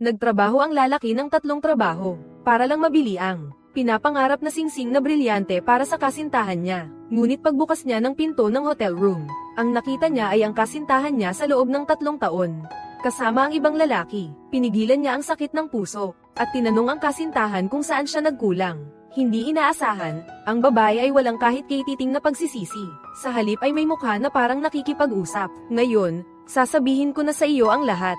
Nagtrabaho ang lalaki ng 3 trabaho, para lang mabili ang pinapangarap na singsing na brilyante para sa kasintahan niya. Ngunit pagbukas niya ng pinto ng hotel room, ang nakita niya ay ang kasintahan niya sa loob ng 3 taon. Kasama ang ibang lalaki, pinigilan niya ang sakit ng puso, at tinanong ang kasintahan kung saan siya nagkulang. Hindi inaasahan, ang babae ay walang kahit kititing na pagsisisi. Sa halip ay may mukha na parang nakikipag-usap. Ngayon, sasabihin ko na sa iyo ang lahat.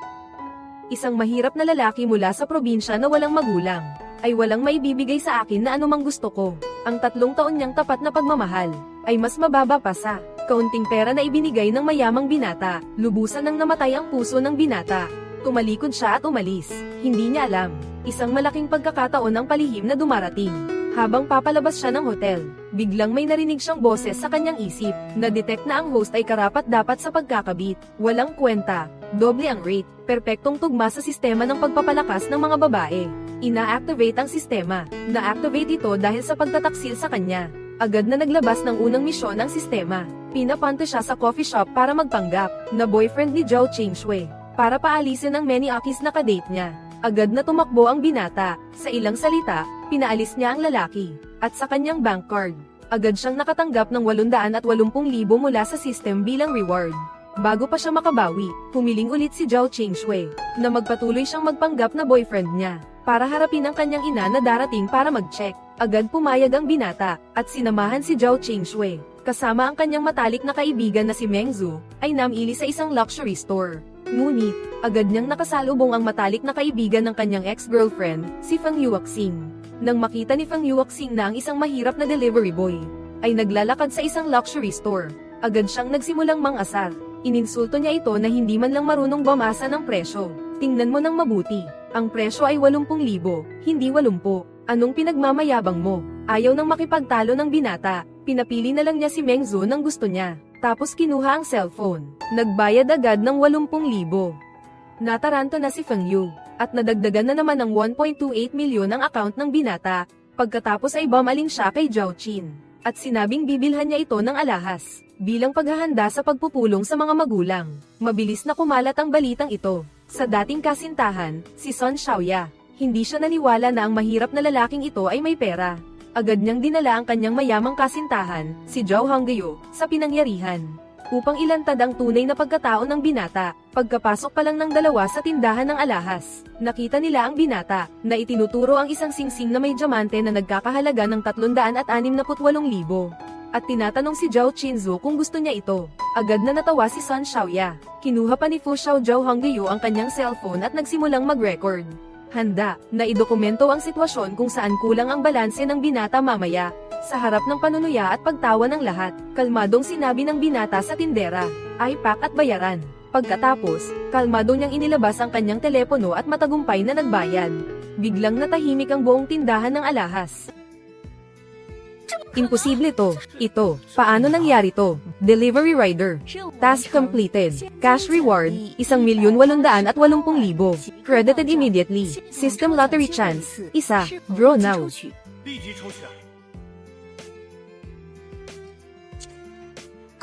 Isang mahirap na lalaki mula sa probinsya na walang magulang, ay walang maibibigay sa akin na anumang gusto ko. Ang 3 taon niyang tapat na pagmamahal, ay mas mababa pa sa kaunting pera na ibinigay ng mayamang binata. Lubusan nang namatay ang puso ng binata. Tumalikod siya at umalis. Hindi niya alam, isang malaking pagkakataon ang palihim na dumarating. Habang papalabas siya ng hotel, biglang may narinig siyang boses sa kanyang isip. Na-detect na ang host ay karapat-dapat sa pagkakabit. Walang kwenta, doble ang rate, perpektong tugma sa sistema ng pagpapalakas ng mga babae. Ina-activate ang sistema. Na-activate ito dahil sa pagtataksil sa kanya. Agad na naglabas ng unang misyon ang sistema. Pinapunta siya sa coffee shop para magpanggap na boyfriend ni Zhao Qingshui, para paalisin ang many akis na kadate niya. Agad na tumakbo ang binata. Sa ilang salita, pinaalis niya ang lalaki, at sa kanyang bank card, agad siyang nakatanggap ng 880,000 mula sa system bilang reward. Bago pa siya makabawi, humiling ulit si Zhao Qingshui, na magpatuloy siyang magpanggap na boyfriend niya, para harapin ang kanyang ina na darating para mag-check. Agad pumayag ang binata, at sinamahan si Zhao Qingshui, kasama ang kanyang matalik na kaibigan na si Meng Zhu, ay namili sa isang luxury store. Ngunit, agad niyang nakasalubong ang matalik na kaibigan ng kanyang ex-girlfriend, si Feng Yuaxing. Nang makita ni Feng Yuaxing na ang isang mahirap na delivery boy ay naglalakad sa isang luxury store, agad siyang nagsimulang mang-asar. Ininsulto niya ito na hindi man lang marunong bumasa ng presyo. Tingnan mo nang mabuti, ang presyo ay 80,000, hindi 80. Anong pinagmamayabang mo? Ayaw nang makipagtalo ng binata, pinapili na lang niya si Meng Zhu nang gusto niya. Tapos kinuha ang cellphone. Nagbayad agad ng 80,000. Nataranto na si Feng Yu, at nadagdagan na naman ng 1.28 milyon ang account ng binata. Pagkatapos ay bumaling siya kay Zhao Qin, at sinabing bibilhan niya ito ng alahas, bilang paghahanda sa pagpupulong sa mga magulang. Mabilis na kumalat ang balitang ito. Sa dating kasintahan, si Sun Xiaoya, hindi siya naniwala na ang mahirap na lalaking ito ay may pera. Agad niyang dinala ang kanyang mayamang kasintahan, si Zhao Hongyu, sa pinangyarihan, upang ilantad ang tunay na pagkatao ng binata. Pagkapasok pa lang ng dalawa sa tindahan ng alahas, nakita nila ang binata, na itinuturo ang isang singsing na may diamante na nagkakahalaga ng 368,000. At tinatanong si Zhao Qinzu kung gusto niya ito. Agad na natawa si Sun Xiaoya. Kinuha pa ni Fu Xiao Zhao Hongyu ang kanyang cellphone at nagsimulang mag-record. Handa na idokumento ang sitwasyon kung saan kulang ang balanse ng binata mamaya. Sa harap ng panunuya at pagtawa ng lahat, kalmadong sinabi ng binata sa tindera, "iPack at bayaran." Pagkatapos, kalmado niyang inilabas ang kanyang telepono at matagumpay na nagbayad. Biglang natahimik ang buong tindahan ng alahas. Imposible to. Ito. Paano nangyari to? Delivery rider. Task completed. Cash reward, 1,880,000. Credited immediately. System lottery chance, 1. Draw now.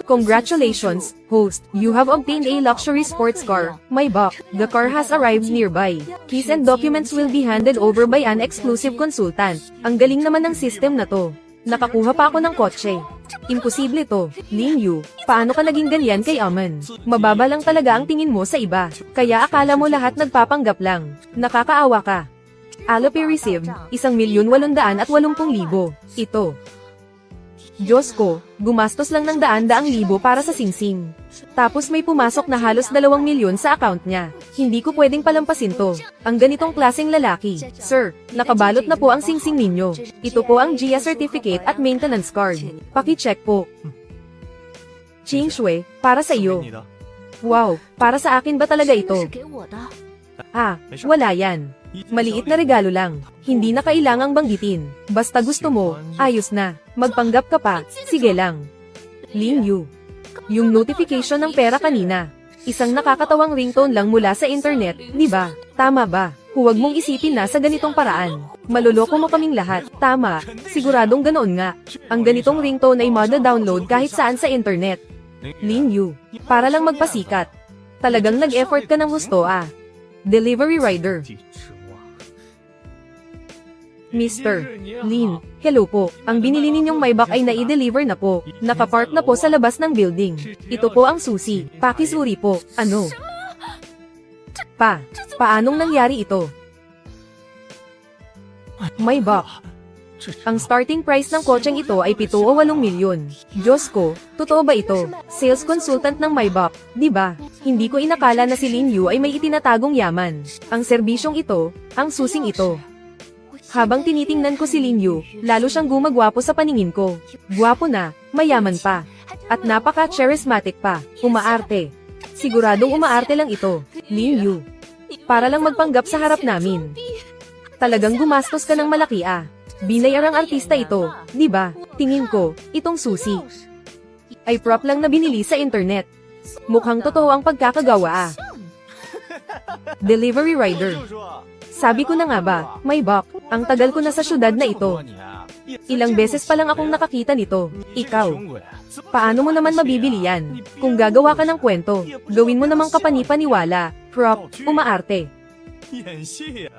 Congratulations, host. You have obtained a luxury sports car, Maybach. The car has arrived nearby. Keys and documents will be handed over by an exclusive consultant. Ang galing naman ng system na to. Nakakuha pa ako ng kotse. Imposible to. Lin Yu, paano ka naging ganyan kay Aman? Mababa lang talaga ang tingin mo sa iba, kaya akala mo lahat nagpapanggap lang. Nakakaawa ka. Alope received, 1,880,000. Ito. Diyos ko, gumastos lang ng daan-daang libo para sa singsing. Tapos may pumasok na halos 2 milyon sa account niya. Hindi ko pwedeng palampasin to. Ang ganitong klaseng lalaki. Sir, nakabalot na po ang singsing ninyo. Ito po ang GIA certificate at maintenance card. Paki-check po. Qingshui, para sa iyo. Wow, para sa akin ba talaga ito? Ah, wala yan. Maliit na regalo lang. Hindi na kailangang banggitin. Basta gusto mo, ayos na. Magpanggap ka pa, sige lang. Lin Yu. Yung notification ng pera kanina. Isang nakakatawang ringtone lang mula sa internet, di ba? Tama ba? Huwag mong isipin na sa ganitong paraan. Maloloko mo kaming lahat. Tama, siguradong ganoon nga. Ang ganitong ringtone ay mada-download kahit saan sa internet. Lin Yu. Para lang magpasikat. Talagang nag-effort ka ng husto ah. Delivery rider. Mr. Lin, hello po. Ang binili ninyong Maybach ay nai-deliver na po. Nakapark na po sa labas ng building. Ito po ang susi. Pakisuri po. Ano? Paanong nangyari ito? Maybach. Ang starting price ng kotseng ito ay 7 o 8 milyon. Diyos ko, totoo ba ito? Sales consultant ng Maybach, di ba? Hindi ko inakala na si Lin Yu ay may itinatagong yaman. Ang serbisyong ito, ang susing ito. Habang tinitingnan ko si Lin Yu, lalo siyang gumagwapo sa paningin ko. Gwapo na, mayaman pa. At napaka-charismatic pa, umaarte. Siguradong umaarte lang ito, Lin Yu. Para lang magpanggap sa harap namin. Talagang gumastos ka ng malaki ah. Binayarang artista ito, di ba? Tingin ko, itong susi ay prop lang na binili sa internet. Mukhang totoo ang pagkakagawa ah. Delivery rider. Sabi ko na nga ba, Maybach, ang tagal ko na sa syudad na ito. Ilang beses pa lang akong nakakita nito. Ikaw, paano mo naman mabibili yan? Kung gagawa ka ng kwento, gawin mo namang kapani-paniwala. Prop, umaarte.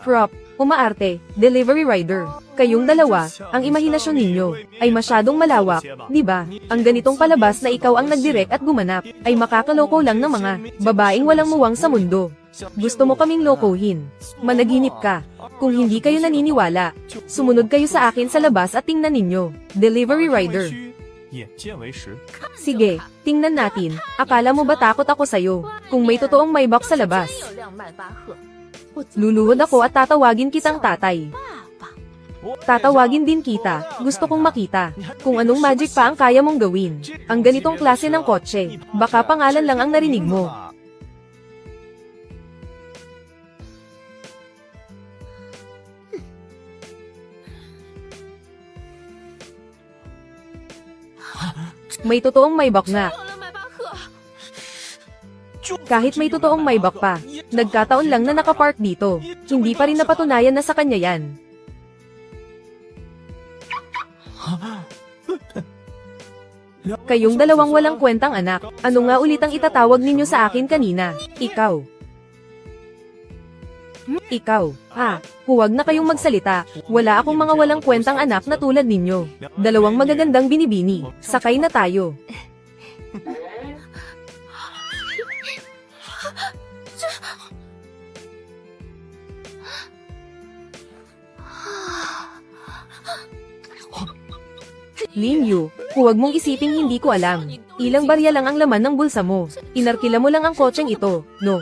Prop, umaarte, delivery rider. Kayong dalawa, ang imahinasyon ninyo, ay masyadong malawak, di ba? Ang ganitong palabas na ikaw ang nagdirect at gumanap, ay makakaloko lang ng mga babaeng walang muwang sa mundo. Gusto mo kaming lokohin. Managinip ka. Kung hindi kayo naniniwala, sumunod kayo sa akin sa labas at tingnan ninyo. Delivery rider. Sige, tingnan natin. Akala mo ba takot ako sa'yo? Kung may totoong Maybach sa labas. Luluhod ako at tatawagin kitang tatay. Tatawagin din kita, gusto kong makita. Kung anong magic pa ang kaya mong gawin. Ang ganitong klase ng kotse, baka pangalan lang ang narinig mo. May totoong Maybach nga. Kahit may totoong Maybach pa, nagkataon lang na nakapark dito. Hindi pa rin napatunayan na sa kanya yan. Kayong dalawang walang kwentang anak, ano nga ulit ang itatawag ninyo sa akin kanina? Ikaw. Huwag na kayong magsalita. Wala akong mga walang kwentang anak na tulad ninyo. Dalawang magagandang binibini. Sakay na tayo. Lin Yu, huwag mong isiping hindi ko alam. Ilang barya lang ang laman ng bulsa mo. Inarkila mo lang ang kotseng ito, no?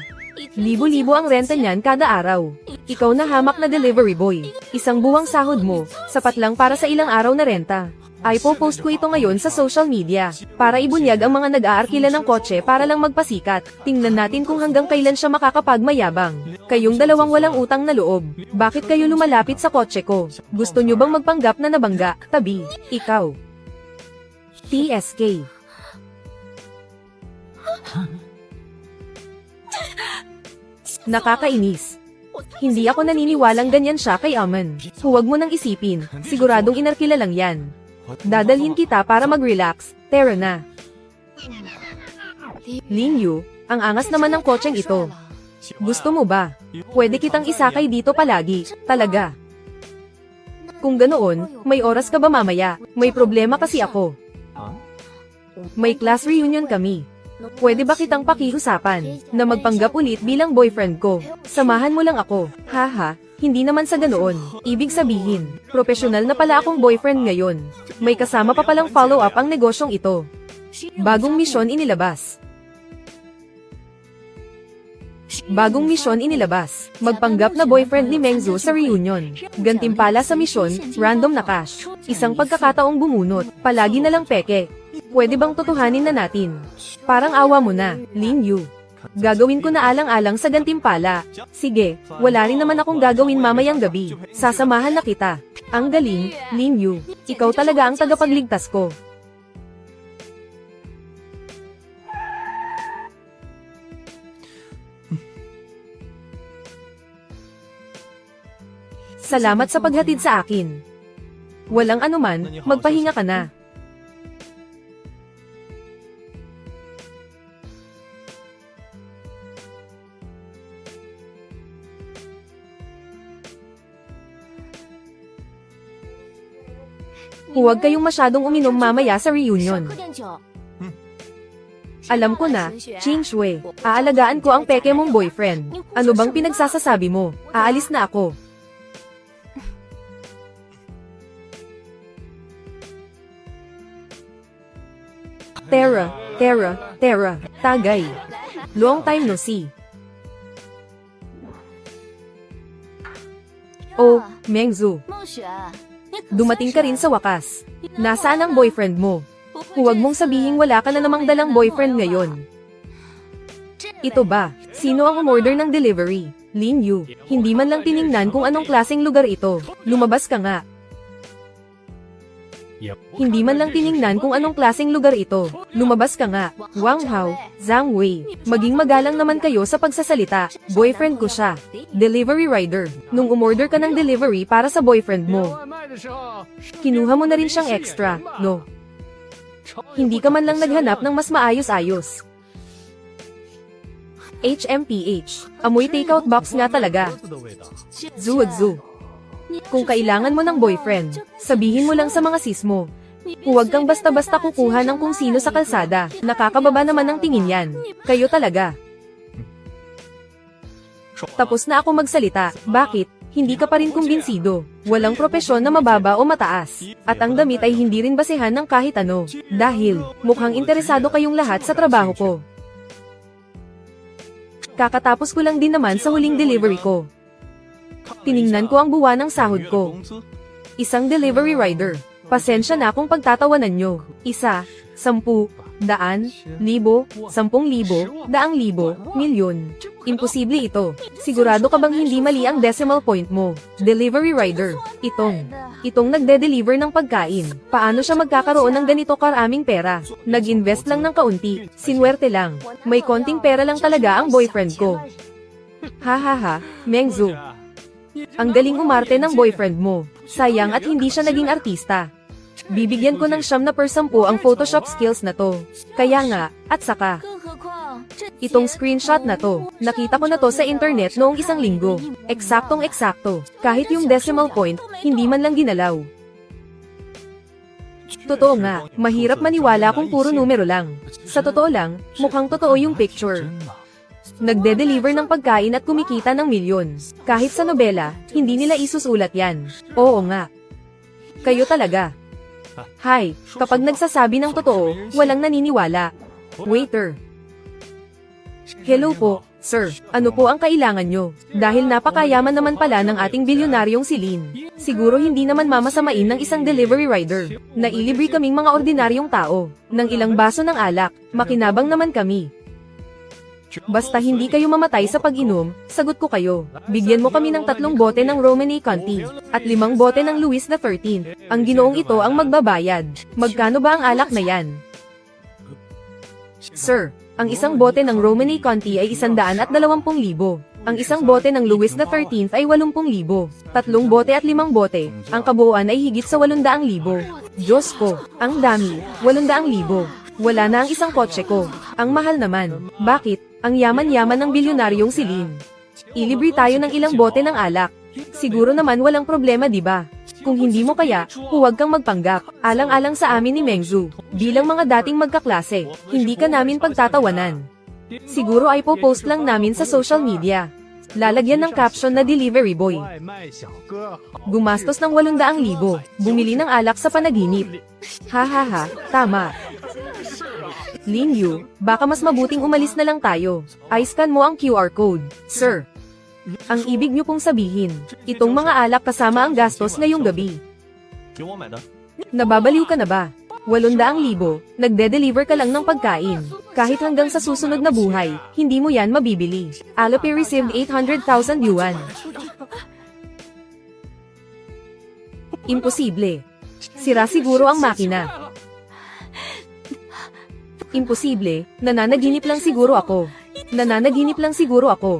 Libo-libo ang renta niyan kada araw. Ikaw na hamak na delivery boy. Isang buwang sahod mo, sapat lang para sa ilang araw na renta. Ay post ko ito ngayon sa social media, para ibunyag ang mga nag-aarkila ng kotse para lang magpasikat. Tingnan natin kung hanggang kailan siya makakapagmayabang. Kayong dalawang walang utang na loob. Bakit kayo lumalapit sa kotse ko? Gusto nyo bang magpanggap na nabangga? Tabi, ikaw. TSK. Nakakainis. Hindi ako naniniwalang ganyan siya kay Aman. Huwag mo nang isipin, siguradong inarkila lang yan. Dadalhin kita para mag-relax, tara na. Lin Yu, ang angas naman ng kotseng ito. Gusto mo ba? Pwede kitang isakay dito palagi, talaga. Kung ganoon, may oras ka ba mamaya? May problema kasi ako. May class reunion kami. Pwede ba kitang pakiusapan na magpanggap ulit bilang boyfriend ko? Samahan mo lang ako. Haha, hindi naman sa ganoon. Ibig sabihin, profesional na pala akong boyfriend ngayon. May kasama pa palang follow-up ang negosyong ito. Bagong misyon inilabas. Magpanggap na boyfriend ni Mengzu sa reunion. Gantimpala sa misyon, random na cash. Isang pagkakataong bumunot, palagi na lang peke. Pwede bang totohanin na natin? Parang awa mo na, Lin Yu. Gagawin ko na alang-alang sa gantimpala. Sige, wala rin naman akong gagawin mamayang gabi. Sasamahan na kita. Ang galing, Lin Yu. Ikaw talaga ang tagapagligtas ko. Salamat sa paghatid sa akin. Walang anuman, magpahinga ka na. Huwag kayong masyadong uminom mamaya sa reunion. Alam ko na, Ching Shui. Aalagaan ko ang peke mong boyfriend. Ano bang pinagsasasabi mo? Aalis na ako. Tera, tagay. Long time no see. Oh, Mengzu. Dumating ka rin sa wakas. Nasaan ang boyfriend mo? Huwag mong sabihing wala ka na namang dalang boyfriend ngayon. Ito ba? Sino ang umorder ng delivery? Lin Yu. Hindi man lang tiningnan kung anong klaseng lugar ito. Lumabas ka nga. Hindi man lang tiningnan kung anong klaseng lugar ito. Lumabas ka nga. Wang Hao, Zhang Wei. Maging magalang naman kayo sa pagsasalita. Boyfriend ko siya. Delivery rider. Nung umorder ka ng delivery para sa boyfriend mo, kinuha mo na rin siyang extra, no? Hindi ka man lang naghanap ng mas maayos-ayos. HMPH. Amoy takeout box nga talaga. Zuodzu. Kung kailangan mo ng boyfriend, sabihin mo lang sa mga sis mo. Huwag kang basta-basta kukuha ng kung sino sa kalsada. Nakakababa naman ng tingin yan. Kayo talaga. Tapos na ako magsalita. Bakit? Hindi ka pa rin kumbinsido. Walang propesyon na mababa o mataas. At ang damit ay hindi rin basehan ng kahit ano. Dahil, mukhang interesado kayong lahat sa trabaho ko. Kakatapos ko lang din naman sa huling delivery ko. Tiningnan ko ang buwan ng sahod ko. Isang delivery rider. Pasensya na kung pagtatawanan nyo. 1, 10, 100, 10,000, 10,000, 100,000, milyon. Imposible ito. Sigurado ka bang hindi mali ang decimal point mo? Delivery rider. Itong nagde-deliver ng pagkain. Paano siya magkakaroon ng ganito karaming pera? Nag-invest lang ng kaunti. Sinwerte lang. May konting pera lang talaga ang boyfriend ko. Hahaha, Mengzu. Ang galing umarte ng boyfriend mo. Sayang at hindi siya naging artista. Bibigyan ko ng 10% ang Photoshop skills na to. Kaya nga, at saka, itong screenshot na to, nakita ko na to sa internet noong 1 linggo. Eksaktong-eksakto. Kahit yung decimal point, hindi man lang ginalaw. Totoo nga, mahirap maniwala kung puro numero lang. Sa totoo lang, mukhang totoo yung picture. Nagde-deliver ng pagkain at kumikita ng milyon. Kahit sa nobela, hindi nila isusulat yan. Oo nga. Kayo talaga. Hi, kapag nagsasabi ng totoo, walang naniniwala. Waiter. Hello po, sir. Ano po ang kailangan nyo? Dahil napakayaman naman pala ng ating bilyonaryong si Lin. Siguro hindi naman mamasamain ng isang delivery rider. Nailibre kaming mga ordinaryong tao. Ng ilang baso ng alak, makinabang naman kami. Basta hindi kayo mamatay sa pag-inom, sagot ko kayo. Bigyan mo kami ng 3 bote ng Romany Conti, at 5 bote ng Louis XIII. Ang ginoong ito ang magbabayad. Magkano ba ang alak na yan? Sir, ang isang bote ng Romany Conti ay 120,000. Ang isang bote ng Louis XIII ay 80,000. 3 bote at 5 bote, ang kabuuan ay higit sa 800,000. Diyos ko, ang dami, 800,000. Wala na ang isang kotse ko. Ang mahal naman. Bakit? Ang yaman-yaman ng bilyonaryong si Lin. Ilibre tayo ng ilang bote ng alak. Siguro naman walang problema, di ba? Kung hindi mo kaya, huwag kang magpanggap. Alang-alang sa amin ni Mengzu. Bilang mga dating magkaklase, hindi ka namin pagtatawanan. Siguro ay po-post lang namin sa social media. Lalagyan ng caption na delivery boy. Gumastos ng 800,000. Bumili ng alak sa panaginip. Hahaha, tama. Lin Yu, baka mas mabuting umalis na lang tayo. I-scan mo ang QR code, sir. Ang ibig niyo pong sabihin, itong mga alak kasama ang gastos ngayong gabi. Nababaliw ka na ba? 800,000, nagde-deliver ka lang ng pagkain. Kahit hanggang sa susunod na buhay, hindi mo yan mabibili. Alipay received 800,000 yuan. Imposible. Sira siguro ang makina. Imposible, nananaginip lang siguro ako. Nananaginip lang siguro ako.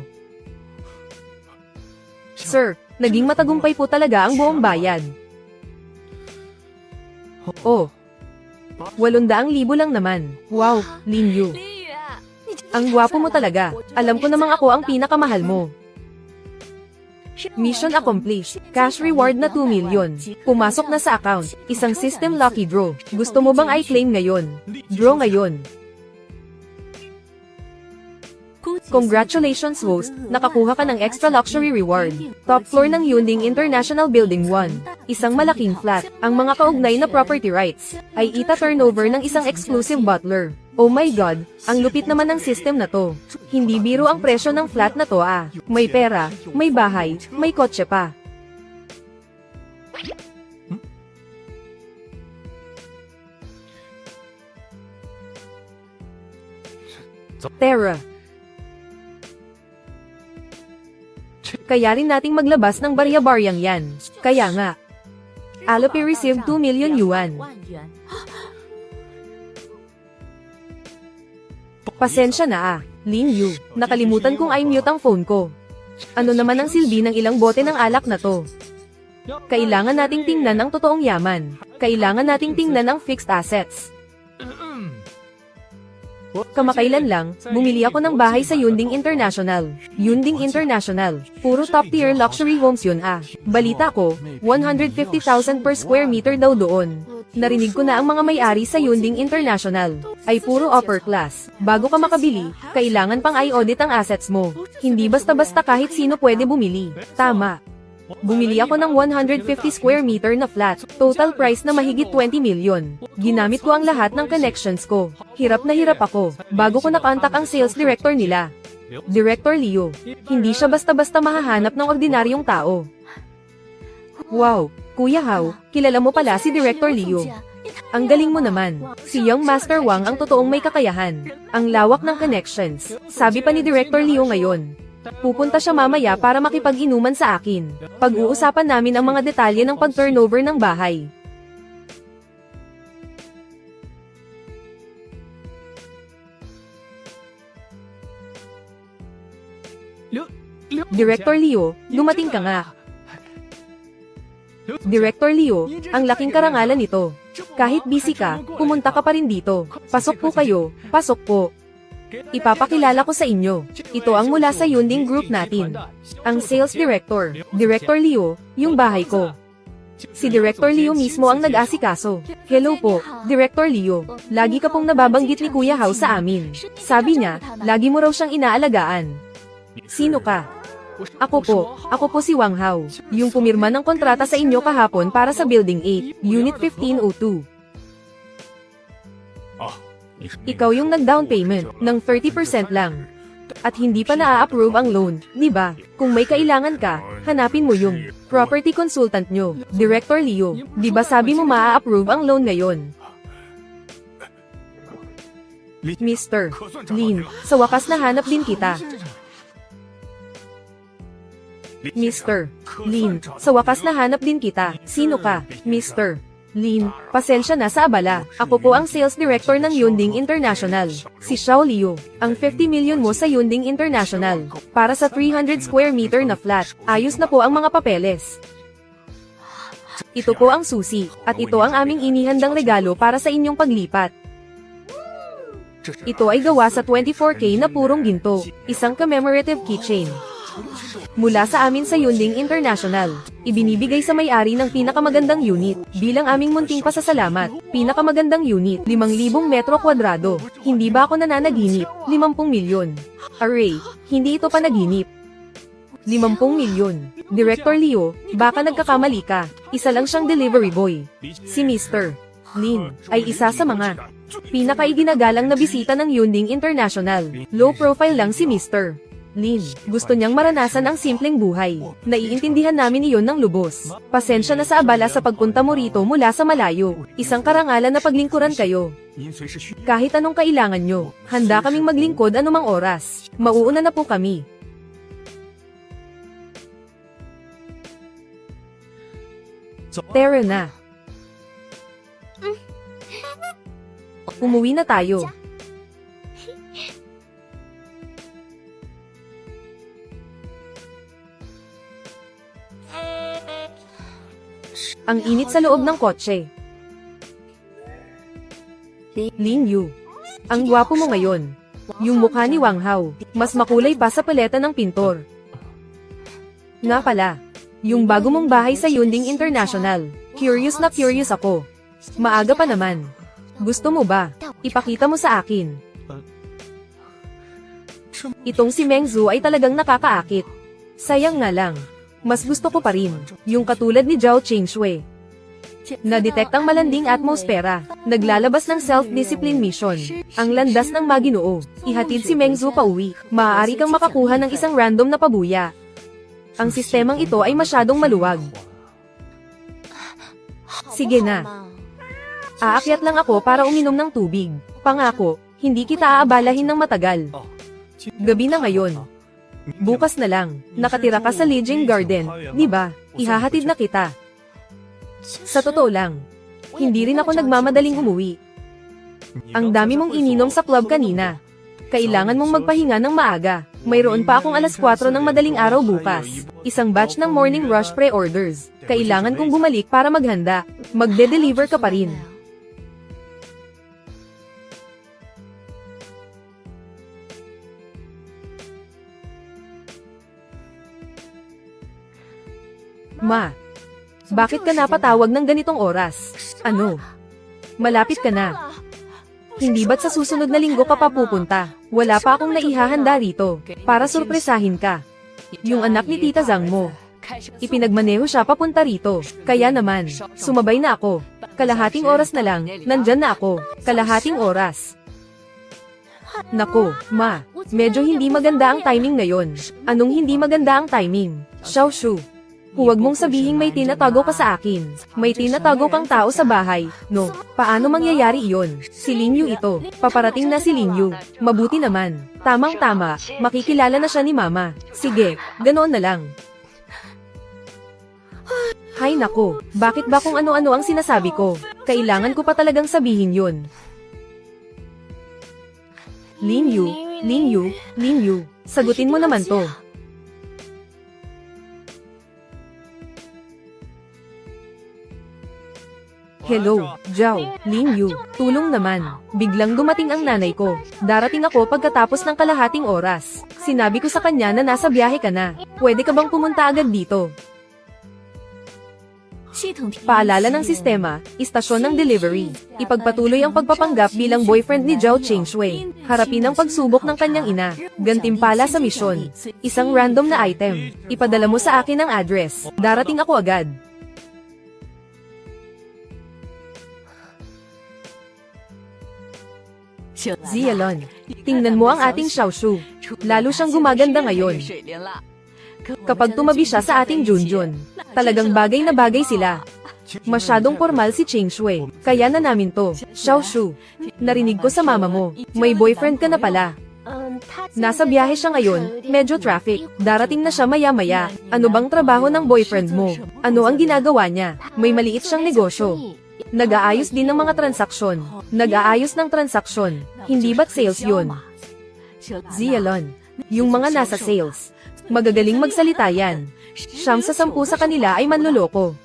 Sir, naging matagumpay po talaga ang buong bayad. Oh. 800,000 lang naman. Wow, Lin Yu. Ang gwapo mo talaga. Alam ko namang ako ang pinakamahal mo. Mission accomplished. Cash reward na 2 million. Pumasok na sa account. Isang system lucky draw. Gusto mo bang i-claim ngayon? Draw ngayon. Congratulations host, nakakuha ka ng extra luxury reward. Top floor ng Yunding International Building 1. Isang malaking flat. Ang mga kaugnay na property rights ay ita-turnover ng isang exclusive butler. Oh my god, ang lupit naman ng system na to. Hindi biro ang presyo ng flat na to ah. May pera, may bahay, may kotse pa. Terra. Kaya rin nating maglabas ng barya-baryang yan. Kaya nga. Alope received 2 million yuan. Pasensya na ah, Lin Yu. Nakalimutan kong i-mute ang phone ko. Ano naman ang silbi ng ilang bote ng alak na to? Kailangan nating tingnan ang totoong yaman. Kailangan nating tingnan ang fixed assets. Kamakailan lang, bumili ako ng bahay sa Yunding International. Yunding International, puro top-tier luxury homes yun ah. Balita ko, 150,000 per square meter daw doon. Narinig ko na ang mga may-ari sa Yunding International ay puro upper class. Bago ka makabili, kailangan pang i-audit ang assets mo. Hindi basta-basta kahit sino pwede bumili. Tama. Bumili ako ng 150 square meter na flat, total price na mahigit 20 million. Ginamit ko ang lahat ng connections ko. Hirap na hirap ako, bago ko nakontak ang sales director nila. Director Leo. Hindi siya basta-basta mahahanap ng ordinaryong tao. Wow, Kuya Hao, kilala mo pala si Director Leo. Ang galing mo naman. Si Young Master Wang ang totoong may kakayahan. Ang lawak ng connections. Sabi pa ni Director Leo ngayon. Pupunta siya mamaya para makipag-inuman sa akin. Pag-uusapan namin ang mga detalye ng pag-turnover ng bahay. Director Leo, dumating ka nga. Director Leo, ang laking karangalan nito. Kahit busy ka, pumunta ka pa rin dito. Pasok po kayo, pasok po. Ipapakilala ko sa inyo. Ito ang mula sa Yunding Group natin. Ang Sales Director, Director Leo, yung bahay ko. Si Director Leo mismo ang nag-asikaso. Hello po, Director Leo. Lagi ka pong nababanggit ni Kuya Hao sa amin. Sabi niya, lagi mo raw siyang inaalagaan. Sino ka? Ako po si Wang Hao. Yung pumirma ng kontrata sa inyo kahapon para sa Building 8, Unit 1502. Ikaw yung nag-down payment ng 30% lang. At hindi pa na-approve ang loan, di ba? Kung may kailangan ka, hanapin mo yung property consultant nyo, Director Leo. Di ba sabi mo ma-approve ang loan ngayon? Mr. Lin, sa wakas nahanap din kita. Mr. Lin, sa wakas nahanap din kita. Sino ka, Mr. Lin, pasensya na sa abala. Ako po ang Sales Director ng Yunding International, si Xiao Liu. Ang 50 million mo sa Yunding International, para sa 300 square meter na flat. Ayos na po ang mga papeles. Ito po ang susi, at ito ang aming inihandang regalo para sa inyong paglipat. Ito ay gawa sa 24K na purong ginto, isang commemorative keychain. Mula sa amin sa Yunding International, ibinibigay sa may-ari ng pinakamagandang unit, bilang aming munting pasasalamat. Pinakamagandang unit, 5,000 metro kwadrado. Hindi ba ako nananaginip? 50 milyon. Array, hindi ito panaginip. 50 milyon. Director Leo, baka nagkakamali ka. Isa lang siyang delivery boy. Si Mr. Lin, ay isa sa mga pinakaiginagalang na bisita ng Yunding International. Low profile lang si Mr. Lin, gusto niyang maranasan ang simpleng buhay. Naiintindihan namin iyon ng lubos. Pasensya na sa abala sa pagpunta mo rito mula sa malayo. Isang karangalan na paglingkuran kayo. Kahit anong kailangan nyo, handa kaming maglingkod anumang oras. Mauuna na po kami. Tara na. Umuwi na tayo. Ang init sa loob ng kotse. Lin Yu. Ang gwapo mo ngayon. Yung mukha ni Wang Hao, mas makulay pa sa paleta ng pintor. Nga pala, yung bago mong bahay sa Yunding International. Curious na curious ako. Maaga pa naman. Gusto mo ba? Ipakita mo sa akin. Itong si Meng Zhu ay talagang nakakaakit. Sayang nga lang. Mas gusto ko pa rin, yung katulad ni Zhao Qingshui. Na-detect ang malanding atmosfera, naglalabas ng self-discipline mission. Ang landas ng maginoo, ihatid si Meng Zhu pauwi. Maaari kang makakuha ng isang random na pabuya. Ang sistemang ito ay masyadong maluwag. Sige na. Aakyat lang ako para uminom ng tubig. Pangako, hindi kita aabalahin ng matagal. Gabi na ngayon. Bukas na lang, nakatira ka sa Lijing Garden, di ba? Ihahatid na kita. Sa totoo lang, hindi rin ako nagmamadaling umuwi. Ang dami mong ininom sa club kanina. Kailangan mong magpahinga ng maaga. Mayroon pa akong alas 4 ng madaling araw bukas. Isang batch ng morning rush pre-orders. Kailangan kong bumalik para maghanda. Magde-deliver ka pa rin. Ma, bakit ka napatawag ng ganitong oras? Ano? Malapit ka na. Hindi ba't sa susunod na linggo ka pa pupunta? Wala pa akong naihahanda rito, para surpresahin ka. Yung anak ni Tita Zhang mo. Ipinagmaneho siya papunta rito, kaya naman, sumabay na ako. Kalahating oras na lang, nandyan na ako. Kalahating oras. Nako, ma, medyo hindi maganda ang timing ngayon. Anong hindi maganda ang timing? Xiaoshu. Huwag mong sabihing may tinatago ka sa akin. May tinatago kang tao sa bahay, no? Paano mangyayari iyon? Si Lin Yu ito. Paparating na si Lin Yu. Mabuti naman. Tamang-tama, makikilala na siya ni Mama. Sige, ganoon na lang. Hay nako, bakit ba kung ano-ano ang sinasabi ko? Kailangan ko pa talagang sabihin yun. Lin Yu, Lin Yu, Lin Yu, sagutin mo naman to. Hello, Zhao, Lin Yu, tulong naman. Biglang dumating ang nanay ko. Darating ako pagkatapos ng kalahating oras. Sinabi ko sa kanya na nasa biyahe ka na. Pwede ka bang pumunta agad dito? Paalala ng sistema, istasyon ng delivery. Ipagpatuloy ang pagpapanggap bilang boyfriend ni Zhao Qingshui. Harapin ang pagsubok ng kanyang ina. Gantimpala sa misyon. Isang random na item. Ipadala mo sa akin ang address. Darating ako agad. Zialon, tingnan mo ang ating Xiaoshu. Lalo siyang gumaganda ngayon. Kapag tumabi siya sa ating Junjun, talagang bagay na bagay sila. Masyadong formal si Qingshui, kaya na namin to. Xiaoshu, narinig ko sa mama mo, may boyfriend ka na pala. Nasa biyahe siya ngayon, medyo traffic. Darating na siya maya-maya. Ano bang trabaho ng boyfriend mo? Ano ang ginagawa niya? May maliit siyang negosyo. Nag-aayos din ng mga transaksyon. Nag-aayos ng transaksyon. Hindi ba't sales yun? Zialon, yung mga nasa sales. Magagaling magsalita yan. 9 sa 10 sa kanila ay manloloko.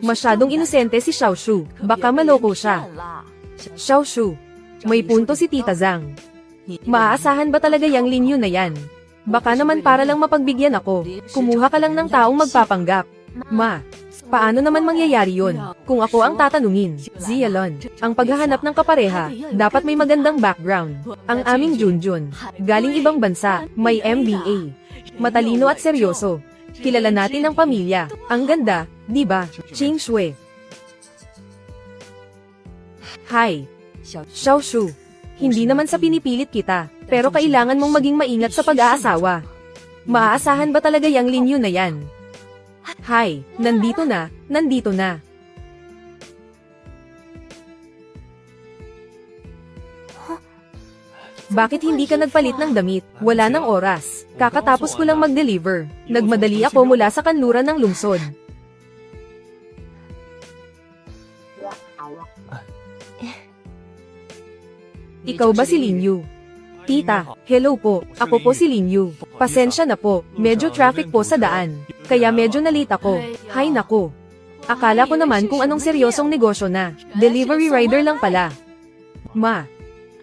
Masyadong inosente si Xiaoshu. Baka maloko siya. Xiaoshu, may punto si Tita Zhang. Maaasahan ba talaga yang Lin Yu na yan? Baka naman para lang mapagbigyan ako. Kumuha ka lang ng taong magpapanggap. Ma, paano naman mangyayari yun? Kung ako ang tatanungin, Zialon, ang paghahanap ng kapareha, dapat may magandang background. Ang aming Junjun, galing ibang bansa, may MBA. Matalino at seryoso. Kilala natin ang pamilya. Ang ganda, di ba? Qingshui. Hi. Xiaoshu. Hindi naman sa pinipilit kita, pero kailangan mong maging maingat sa pag-aasawa. Maaasahan ba talaga yang Lin Yu na yan? Hi, nandito na, nandito na. Bakit hindi ka nagpalit ng damit? Wala nang oras. Kakatapos ko lang mag-deliver. Nagmadali ako mula sa kanluran ng lungsod. Ikaw ba si Lin Yu? Tita, hello po. Ako po si Lin Yu. Pasensya na po, medyo traffic po sa daan. Kaya medyo nalita ako. Hay nako. Akala ko naman kung anong seryosong negosyo na. Delivery rider lang pala. Ma,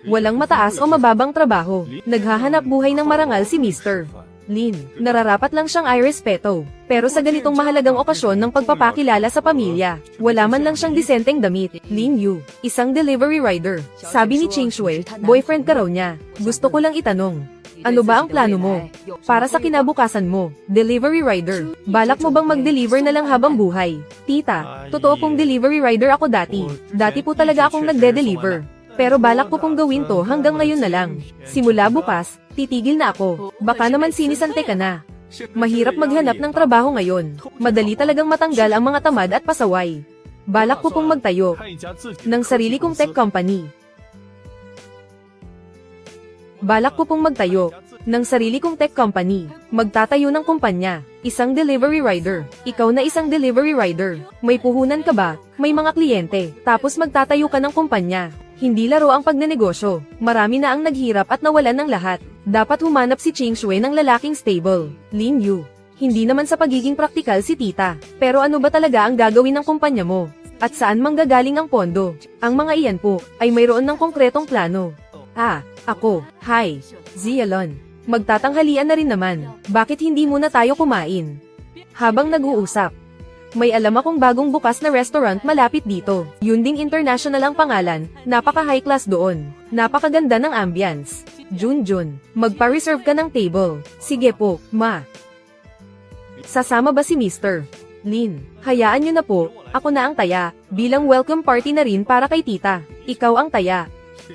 walang mataas o mababang trabaho. Naghahanap buhay ng marangal si Mr. Lin, nararapat lang siyang irespeto. Pero sa ganitong mahalagang okasyon ng pagpapakilala sa pamilya, wala man lang siyang disenteng damit. Lin Yu, isang delivery rider. Sabi ni Ching Shui, boyfriend ka raw niya. Gusto ko lang itanong, ano ba ang plano mo? Para sa kinabukasan mo, delivery rider. Balak mo bang mag-deliver na lang habang buhay? Tita, totoo pong delivery rider ako dati. Dati po talaga akong nagde-deliver. Pero balak ko pong gawin to hanggang ngayon na lang. Simula bukas, titigil na ako. Baka naman sinisante ka na. Mahirap maghanap ng trabaho ngayon. Madali talagang matanggal ang mga tamad at pasaway. Balak ko pong magtayo ng sarili kong tech company. Balak ko pong magtayo ng sarili kong tech company. Magtatayo ng kumpanya. Isang delivery rider. Ikaw na isang delivery rider. May puhunan ka ba? May mga kliyente. Tapos magtatayo ka ng kumpanya. Hindi laro ang pagnenegosyo. Marami na ang naghirap at nawalan ng lahat. Dapat humanap si Ching Shui ng lalaking stable. Lin Yu. Hindi naman sa pagiging praktikal si tita. Pero ano ba talaga ang gagawin ng kumpanya mo? At saan manggagaling ang pondo? Ang mga iyan po, ay mayroon ng konkretong plano. Ako. Hi. Zialon. Magtatanghalian na rin naman. Bakit hindi muna tayo kumain? Habang nag-uusap, may alam akong bagong bukas na restaurant malapit dito. Yunding International ang pangalan, napaka-high class doon. Napakaganda ng ambience. Junjun, magpa-reserve ka ng table. Sige po, ma. Sasama ba si Mr. Lin? Hayaan nyo na po, ako na ang taya. Bilang welcome party na rin para kay tita. Ikaw ang taya.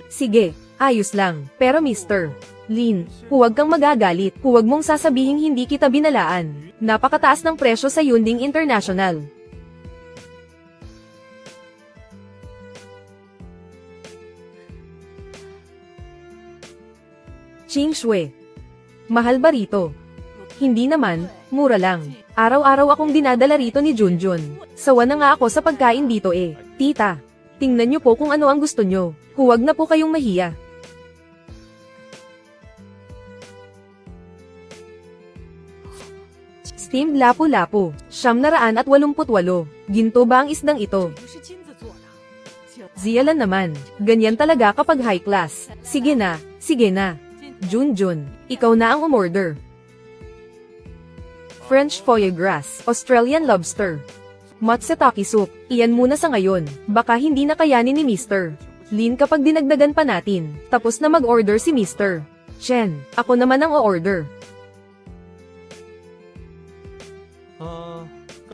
Sige, ayos lang. Pero Mr. Lin, huwag kang magagalit. Huwag mong sasabihing hindi kita binalaan. Napakataas ng presyo sa Yunding International. Ching Shui. Mahal ba rito? Hindi naman, mura lang. Araw-araw akong dinadala rito ni Junjun. Sawa na nga ako sa pagkain dito eh. Tita, tingnan niyo po kung ano ang gusto niyo. Huwag na po kayong mahiya. Steamed lapu-lapu, 788. Ginto ba ang isdang ito? Zialan naman, ganyan talaga kapag high class. Sige na, sige na. Junjun, ikaw na ang umorder. French foie gras, Australian lobster. Matsutake soup, iyan muna sa ngayon. Baka hindi na kayanin ni Mr. Lin kapag dinagdagan pa natin. Tapos na mag-order si Mr. Chen, ako naman ang o-order.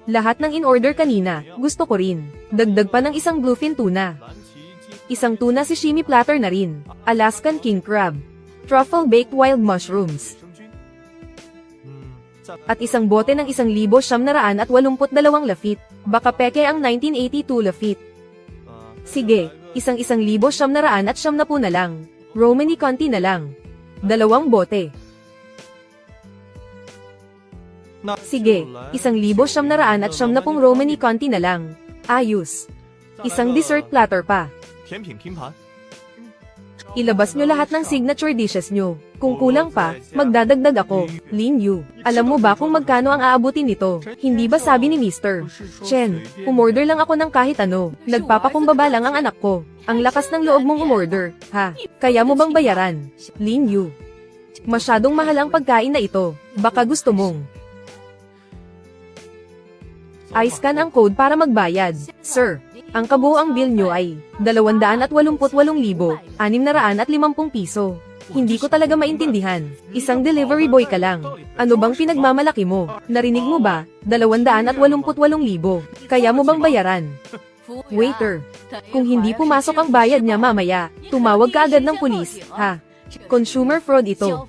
Lahat ng in-order kanina, gusto ko rin. Dagdag pa ng isang bluefin tuna. Isang tuna sashimi platter na rin. Alaskan king crab. Truffle baked wild mushrooms. At isang bote ng 1,782 lafit. Baka peke ang 1982 lafit. Sige, 1,770 na lang. Romani Conti na lang. 2 bote. Sige, 1,770 Romani Conti na lang. Ayos. Isang dessert platter pa. Ilabas nyo lahat ng signature dishes nyo. Kung kulang pa, magdadagdag ako. Lin Yu, alam mo ba kung magkano ang aabutin nito? Hindi ba sabi ni Mr. Chen, umorder lang ako ng kahit ano. Nagpapakumbaba lang ang anak ko. Ang lakas ng loob mong umorder, ha? Kaya mo bang bayaran? Lin Yu, masyadong mahal ang pagkain na ito. Baka gusto mong i-scan ang code para magbayad. Sir, ang kabuuang bill nyo ay 288,650 piso. Hindi ko talaga maintindihan. Isang delivery boy ka lang. Ano bang pinagmamalaki mo? Narinig mo ba? 288,000. Kaya mo bang bayaran? Waiter, kung hindi pumasok ang bayad niya mamaya, tumawag ka agad ng pulis, ha? Consumer fraud ito.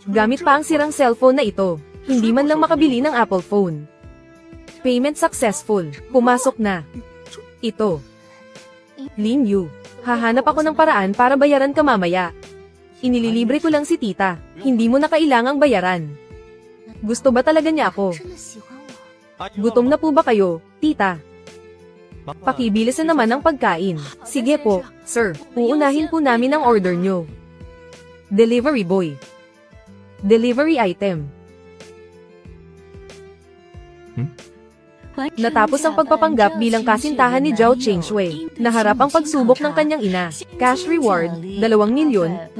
Gamit pa ang sirang cellphone na ito. Hindi man lang makabili ng Apple phone. Payment successful. Pumasok na. Ito. Lin Yu, hahanap ako ng paraan para bayaran ka mamaya. Inililibre ko lang si tita. Hindi mo na kailangang bayaran. Gusto ba talaga niya ako? Gutom na po ba kayo, tita? Pakibilisan naman ang pagkain. Sige po, sir. Uunahin po namin ang order nyo. Delivery boy. Delivery item. Natapos ang pagpapanggap bilang kasintahan ni Zhao Qingshui. Naharap ang pagsubok ng kanyang ina. Cash reward, 2,888,000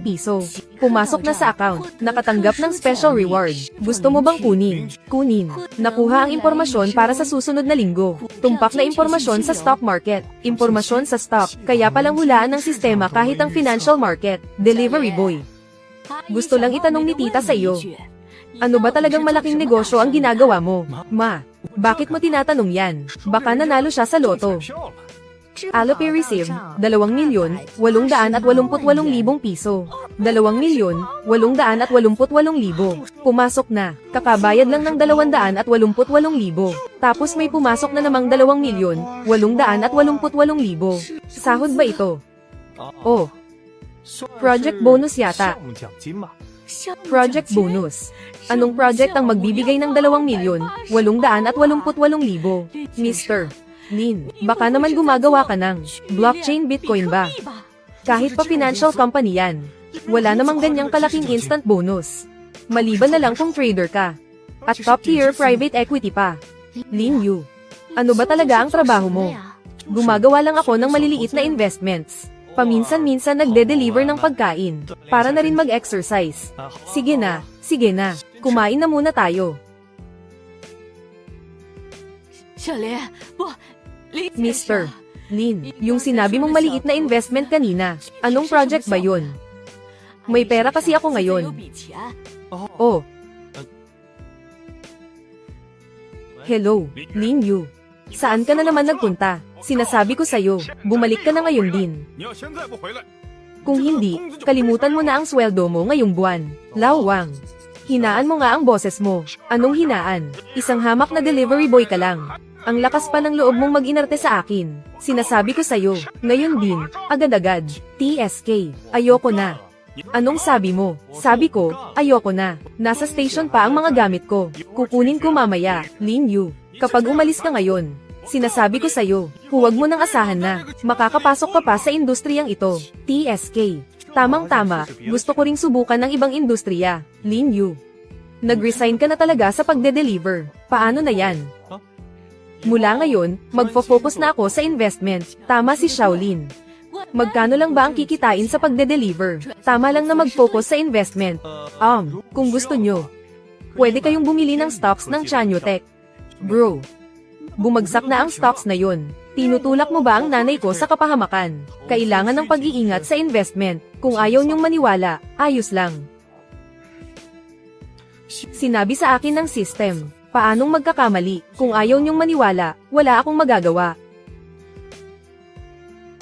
piso. Pumasok na sa account. Nakatanggap ng special reward. Gusto mo bang kunin? Kunin. Nakuha ang impormasyon para sa susunod na linggo. Tumpak na impormasyon sa stock market. Impormasyon sa stock. Kaya palang hulaan ng sistema kahit ang financial market. Delivery boy. Gusto lang itanong ni tita sa iyo. Ano ba talagang malaking negosyo ang ginagawa mo? Ma, bakit mo tinatanong yan? Baka nanalo siya sa loto. Alloy received, 2,888,000 piso. 2,888,000. Pumasok na. Kakabayad lang ng 288,000. Tapos may pumasok na namang 2,888,000. Sahod ba ito? Oh. Project bonus yata. Project bonus. Anong project ang magbibigay ng 2,888,000? Mr. Lin, baka naman gumagawa ka ng blockchain Bitcoin ba? Kahit pa financial company yan. Wala namang ganyang kalaking instant bonus. Maliban na lang kung trader ka. At top tier private equity pa. Lin Yu, ano ba talaga ang trabaho mo? Gumagawa lang ako ng maliliit na investments. Paminsan-minsan nagde-deliver ng pagkain, para na rin mag-exercise. Sige na, kumain na muna tayo. Mr. Lin, yung sinabi mong maliit na investment kanina, anong project ba yun? May pera kasi ako ngayon. Oh. Hello, Lin Yu. Saan ka na naman nagpunta? Sinasabi ko sa'yo, bumalik ka na ngayon din. Kung hindi, kalimutan mo na ang sweldo mo ngayong buwan. Lao Wang. Hinaan mo nga ang boses mo. Anong hinaan? Isang hamak na delivery boy ka lang. Ang lakas pa ng loob mong mag-inarte sa akin. Sinasabi ko sa'yo, ngayon din, agad-agad. TSK, ayoko na. Anong sabi mo? Sabi ko, ayoko na. Nasa station pa ang mga gamit ko. Kukunin ko mamaya, Lin Yu. Kapag umalis ka ngayon, sinasabi ko sa'yo, huwag mo nang asahan na, makakapasok ka pa sa industriyang ito. TSK. Tamang-tama, gusto ko ring subukan ng ibang industriya. Lin Yu. Nag-resign ka na talaga sa pagde-deliver. Paano na yan? Mula ngayon, magfo-focus na ako sa investment. Tama si Shaolin. Magkano lang ba ang kikitain sa pagde-deliver? Tama lang na mag-focus sa investment. Kung gusto nyo, pwede kayong bumili ng stocks ng Chanyotech. Bro, bumagsak na ang stocks na yun. Tinutulak mo ba ang nanay ko sa kapahamakan? Kailangan ng pag-iingat sa investment. Kung ayaw niyong maniwala, ayos lang. Sinabi sa akin ng system, paanong magkakamali? Kung ayaw niyong maniwala, wala akong magagawa.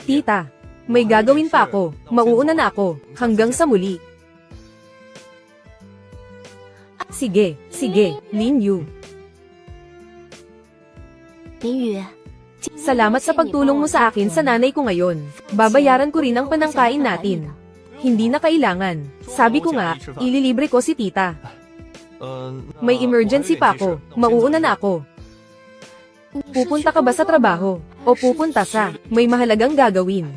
Tita, may gagawin pa ako. Mauuna na ako. Hanggang sa muli. Sige, Lin Yu. Salamat sa pagtulong mo sa akin sa nanay ko ngayon. Babayaran ko rin ang panangkain natin. Hindi na kailangan. Sabi ko nga, ililibre ko si tita. May emergency pa ako. Mauuna na ako. Pupunta ka ba sa trabaho? O pupunta sa may mahalagang gagawin?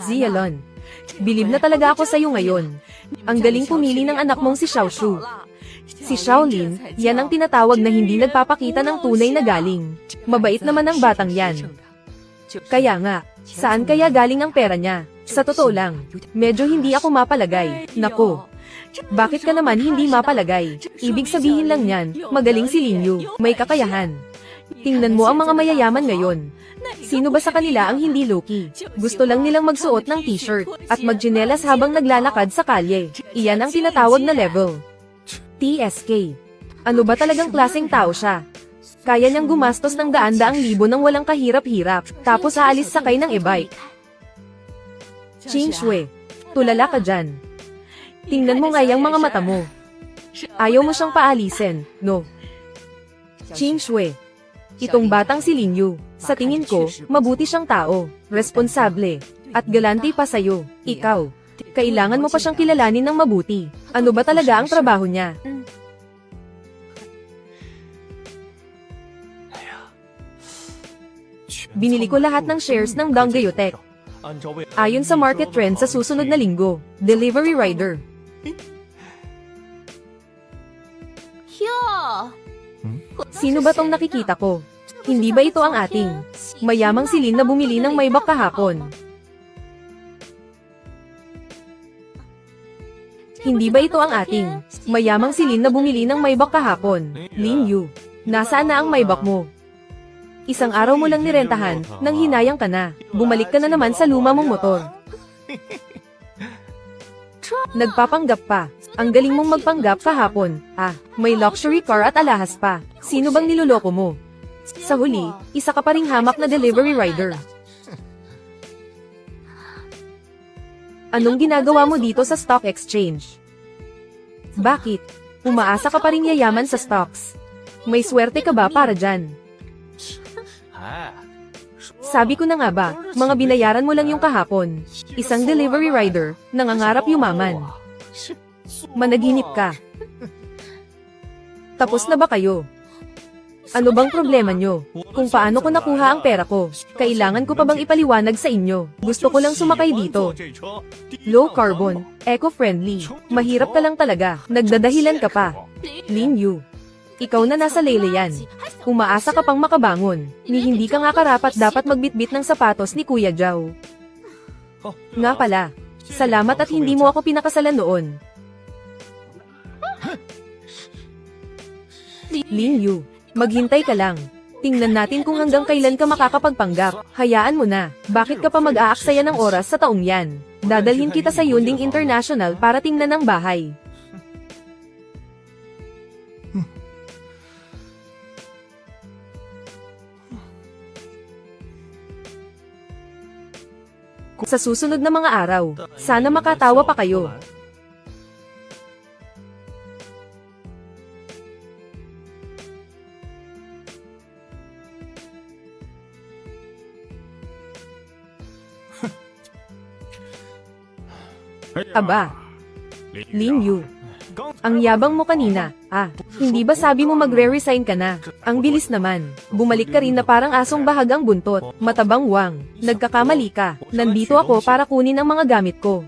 Zialon. Bilib na talaga ako sa'yo ngayon. Ang galing pumili ng anak mong si Xiaoshu. Si Shaolin, yan ang tinatawag na hindi nagpapakita ng tunay na galing. Mabait naman ang batang yan. Kaya nga, saan kaya galing ang pera niya? Sa totoo lang, medyo hindi ako mapalagay. Nako, bakit ka naman hindi mapalagay? Ibig sabihin lang yan, magaling si Lin Yu, may kakayahan. Tingnan mo ang mga mayayaman ngayon. Sino ba sa kanila ang hindi low-key? Gusto lang nilang magsuot ng t-shirt at magtsinelas habang naglalakad sa kalye. Iyan ang tinatawag na level. TSK. Ano ba talagang klaseng tao siya? Kaya niyang gumastos ng daan-daang libo nang walang kahirap-hirap, tapos aalis sakay ng e-bike. Qingshui, tulala ka dyan. Tingnan mo nga yung mga mata mo. Ayaw mo siyang paalisin, no? Qingshui, itong batang si Lin Yu, sa tingin ko, mabuti siyang tao, responsable, at galante pa sa'yo. Ikaw, kailangan mo pa siyang kilalanin ng mabuti. Ano ba talaga ang trabaho niya? Binili ko lahat ng shares ng Dongyotech. Ayon sa market trend sa susunod na linggo, delivery rider. Sino ba tong nakikita ko? Hindi ba ito ang ating mayamang silin na bumili ng Maybach kahapon? Hindi ba ito ang ating mayamang silin na bumili ng Maybach kahapon? Lin Yu, nasaan na ang Maybach mo? Isang araw mo lang nirentahan, nang hinayang ka na. Bumalik ka na naman sa luma mong motor. Nagpapanggap pa. Ang galing mong magpanggap kahapon. May luxury car at alahas pa. Sino bang niloloko mo? Sa huli, isa ka pa ring hamak na delivery rider. Anong ginagawa mo dito sa stock exchange? Bakit? Umaasa ka pa ring yayaman sa stocks. May swerte ka ba para dyan? Sabi ko na nga ba, mga binayaran mo lang yung kahapon. Isang delivery rider, nangangarap yumaman. Managinip ka. Tapos na ba kayo? Ano bang problema nyo? Kung paano ko nakuha ang pera ko, kailangan ko pa bang ipaliwanag sa inyo? Gusto ko lang sumakay dito. Low carbon, eco-friendly, mahirap ka lang talaga, nagdadahilan ka pa. Lin Yu, ikaw na nasa laylayan. Umaasa ka pang makabangon, ni hindi ka nga karapat dapat magbitbit ng sapatos ni Kuya Zhao. Nga pala, salamat at hindi mo ako pinakasalan noon. Lin Yu, maghintay ka lang. Tingnan natin kung hanggang kailan ka makakapagpanggap. Hayaan mo na. Bakit ka pa mag-aaksaya ng oras sa taong yan? Dadalhin kita sa Yunding International para tingnan ang bahay. Sa susunod na mga araw, sana makatawa pa kayo. Aba, Lin Yu, ang yabang mo kanina. Hindi ba sabi mo magre-resign ka na? Ang bilis naman. Bumalik ka rin na parang asong bahagang buntot. Matabang wang. Nagkakamali ka. Nandito ako para kunin ang mga gamit ko.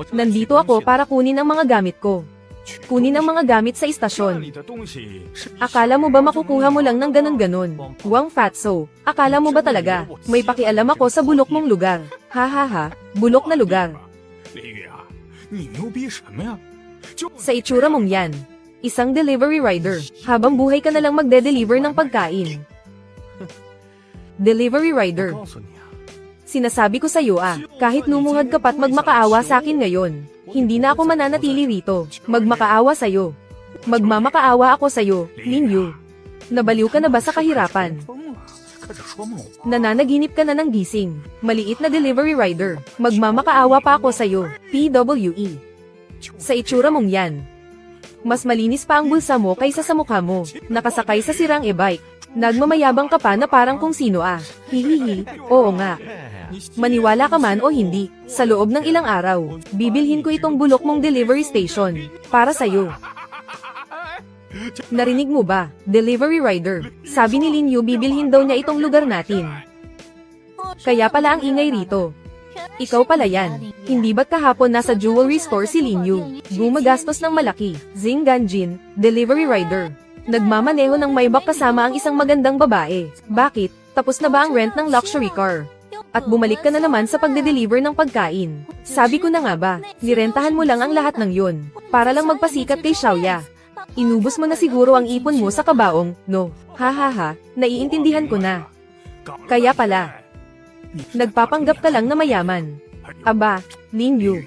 Nandito ako para kunin ang mga gamit ko. Kunin ang mga gamit sa istasyon. Akala mo ba makukuha mo lang ng ganon-ganon? Wang Fatso, akala mo ba talaga, may pakialam ako sa bulok mong lugar? Ha, bulok na lugar. Sa itsura mong yan, isang delivery rider, habang buhay ka na lang magde-deliver ng pagkain. Delivery rider. Sinasabi ko sa iyo kahit lumuhad ka pa't magmakaawa sa akin ngayon, hindi na ako mananatili rito. Magmakaawa sa'yo. Magmamakaawa ako sa'yo, Lin Yu. Nabaliw ka na ba sa kahirapan? Nananaginip ka na ng gising. Maliit na delivery rider. Magmamakaawa pa ako sa'yo, PWE. Sa itsura mong yan. Mas malinis pa ang bulsa mo kaysa sa mukha mo. Nakasakay sa sirang e-bike. Nagmamayabang ka pa na parang kung sino Hihihi, oo nga. Maniwala ka man o hindi, sa loob ng ilang araw, bibilhin ko itong bulok mong delivery station, para sa'yo. Narinig mo ba, delivery rider? Sabi ni Lin Yu bibilhin daw niya itong lugar natin. Kaya pala ang ingay rito. Ikaw pala yan. Hindi ba't kahapon nasa jewelry store si Lin Yu? Gumagastos ng malaki. Zing Ganjin, delivery rider. Nagmamaneho ng Maybach kasama ang isang magandang babae. Bakit? Tapos na ba ang rent ng luxury car? At bumalik ka na naman sa pagde-deliver ng pagkain. Sabi ko na nga ba, nirentahan mo lang ang lahat ng yun, para lang magpasikat kay Xiaoya. Inubos mo na siguro ang ipon mo sa kabaong, no? Ha, naiintindihan ko na. Kaya pala, nagpapanggap ka lang na mayaman. Aba, Lin Yu.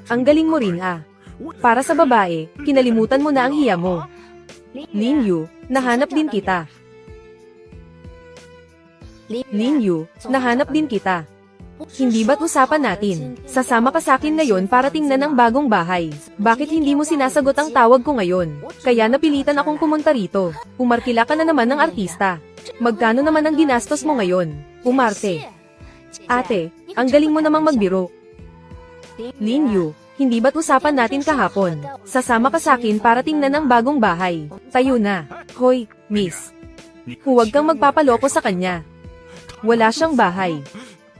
Ang galing mo rin Para sa babae, kinalimutan mo na ang hiya mo. Lin Yu, nahanap din kita. Lin Yu, nahanap din kita. Hindi ba't usapan natin? Sasama ka sa akin ngayon para tingnan ang bagong bahay. Bakit hindi mo sinasagot ang tawag ko ngayon? Kaya napilitan akong pumunta rito. Umarkila ka na naman ng artista. Magkano naman ang ginastos mo ngayon? Umarte. Ate, ang galing mo namang magbiro. Lin Yu, hindi ba't usapan natin kahapon? Sasama ka sa akin para tingnan ang bagong bahay. Tayo na. Hoy, miss. Huwag kang magpapaloko sa kanya. Wala siyang bahay.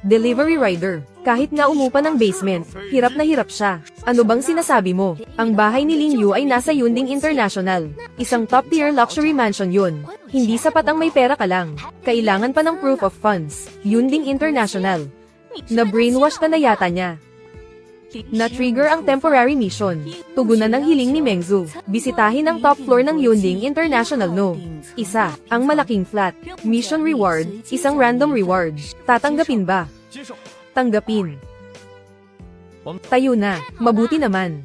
Delivery rider, Kahit nga umupa ng basement, hirap na hirap siya. Ano bang sinasabi mo? Ang bahay ni Lin Yu ay nasa Yunding International. Isang top-tier luxury mansion yun. Hindi sapat ang may pera ka lang. Kailangan pa ng proof of funds. Yunding International. Na-brainwash ka na yata niya. Na-trigger ang temporary mission. Tugunan ng hiling ni Mengzu. Bisitahin ang top floor ng Yunding International no. Isa, ang malaking flat. Mission reward, isang random reward. Tatanggapin ba? Tanggapin. Tayo na, mabuti naman.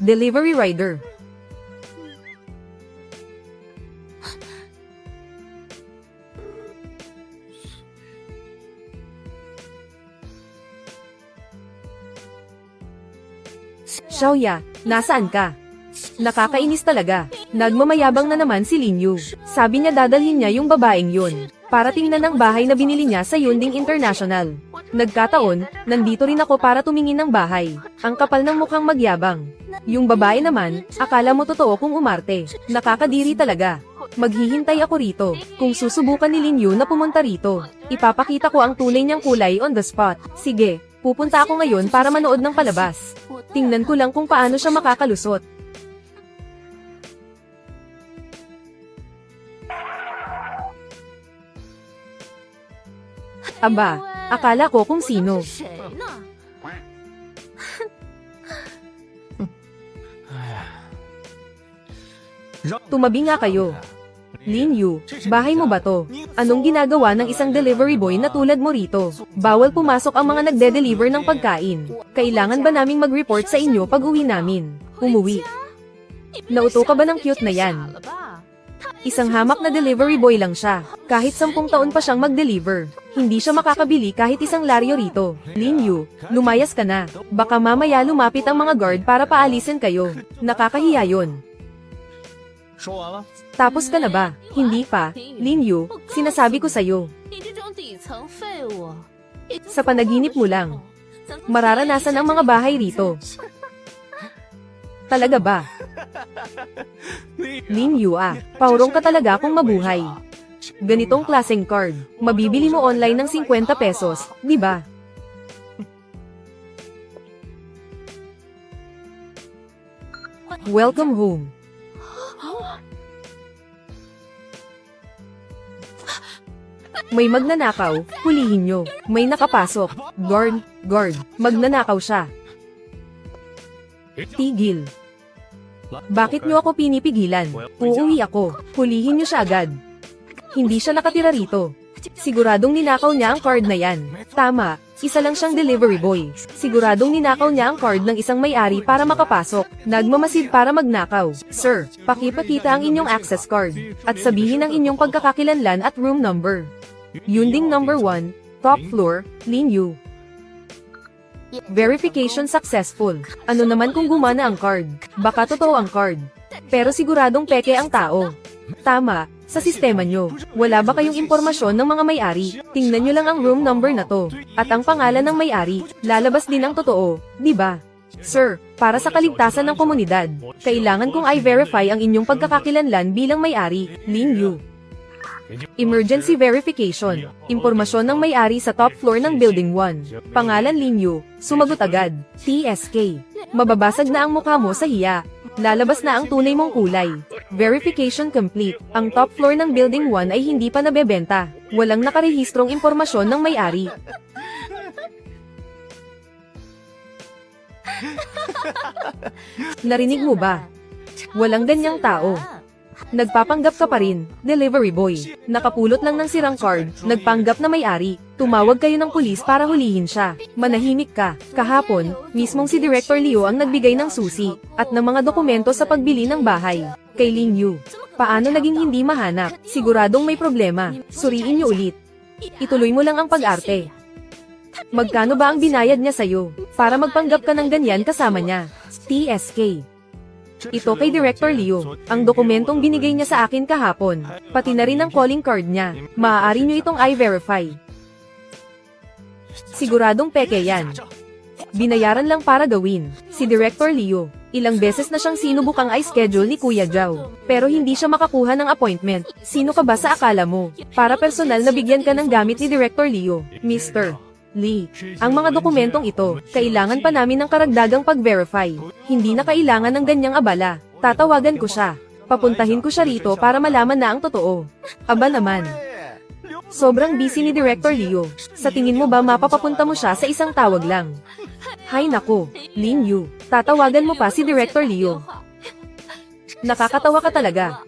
Delivery rider. Xiaoya, nasaan ka? Nakakainis talaga. Nagmamayabang na naman si Lin Yu. Sabi niya dadalhin niya yung babaeng yun. Para tingnan ang bahay na binili niya sa Yunding International. Nagkataon, nandito rin ako para tumingin ng bahay. Ang kapal ng mukhang magyabang. Yung babae naman, akala mo totoo kung umarte. Nakakadiri talaga. Maghihintay ako rito. Kung susubukan ni Lin Yu na pumunta rito, ipapakita ko ang tunay niyang kulay on the spot. Sige, pupunta ako ngayon para manood ng palabas. Tingnan ko lang kung paano siya makakalusot. Aba, akala ko kung sino. Tumabi nga kayo. Lin Yu, bahay mo ba to? Anong ginagawa ng isang delivery boy na tulad mo rito? Bawal pumasok ang mga nagde-deliver ng pagkain. Kailangan ba naming mag-report sa inyo pag uwi namin? Umuwi. Nauto ka ba ng cute na yan? Isang hamak na delivery boy lang siya. Kahit 10 taon pa siyang mag-deliver, hindi siya makakabili kahit isang laryo rito. Lin Yu, lumayas ka na. Baka mamaya lumapit ang mga guard para paalisin kayo. Nakakahiya yun. Tapos ka na ba? Hindi pa. Lin Yu, sinasabi ko sa'yo. Sa panaginip mo lang. Mararanasan ang mga bahay rito. Talaga ba? Lin Yu paurong ka talaga kung mabuhay. Ganitong klaseng card, mabibili mo online ng 50 pesos, di ba? Welcome home. May magnanakaw, hulihin nyo. May nakapasok. Guard, magnanakaw siya. Tigil. Bakit nyo ako pinipigilan? Uuwi ako. Hulihin nyo siya agad. Hindi siya nakatira rito. Siguradong ninakaw niya ang card na yan. Tama, isa lang siyang delivery boy. Siguradong ninakaw niya ang card ng isang may-ari para makapasok. Nagmamasid para magnakaw. Sir, pakipakita ang inyong access card. At sabihin ang inyong pagkakakilanlan at room number. Yunding number 1, top floor, Lin Yu. Verification successful. Ano naman kung gumana ang card? Baka totoo ang card. Pero siguradong peke ang tao. Tama, sa sistema nyo. Wala ba kayong impormasyon ng mga may-ari? Tingnan nyo lang ang room number na to. At ang pangalan ng may-ari. Lalabas din ang totoo, di ba? Sir, para sa kaligtasan ng komunidad, kailangan kong i-verify ang inyong pagkakakilanlan bilang may-ari, Lin Yu. Emergency verification. Impormasyon ng may-ari sa top floor ng Building 1. Pangalan Lin Yu. Sumagot agad. TSK. Mababasag na ang mukha mo sa hiya. Lalabas na ang tunay mong kulay. Verification complete. Ang top floor ng Building 1 ay hindi pa nabebenta. Walang nakarehistrong impormasyon ng may-ari. Narinig mo ba? Walang ganyang tao. Nagpapanggap ka pa rin, delivery boy. Nakapulot lang ng sirang card, nagpanggap na may-ari. Tumawag kayo ng pulis para hulihin siya. Manahimik ka. Kahapon, mismong si Director Liu ang nagbigay ng susi, at ng mga dokumento sa pagbili ng bahay. Kay Lin Yu. Paano naging hindi mahanap? Siguradong may problema. Suriin niyo ulit. Ituloy mo lang ang pag-arte. Magkano ba ang binayad niya sa'yo? Para magpanggap ka ng ganyan kasama niya. TSK. Ito kay Director Liu, ang dokumentong binigay niya sa akin kahapon, pati na rin ang calling card niya. Maaari niyo itong i-verify. Siguradong peke yan. Binayaran lang para gawin. Si Director Liu. Ilang beses na siyang sinubukang i-schedule ni Kuya Zhao, pero hindi siya makakuha ng appointment. Sino ka ba sa akala mo? Para personal na bigyan ka ng gamit ni Director Leo, Mr. Lee. Ang mga dokumentong ito, kailangan pa namin ng karagdagang pag-verify. Hindi na kailangan ng ganyang abala. Tatawagan ko siya. Papuntahin ko siya rito para malaman na ang totoo. Aba naman. Sobrang busy ni Director Leo. Sa tingin mo ba mapapapunta mo siya sa isang tawag lang? Hay nako, Lin Yu. Tatawagan mo pa si Director Leo. Nakakatawa ka talaga.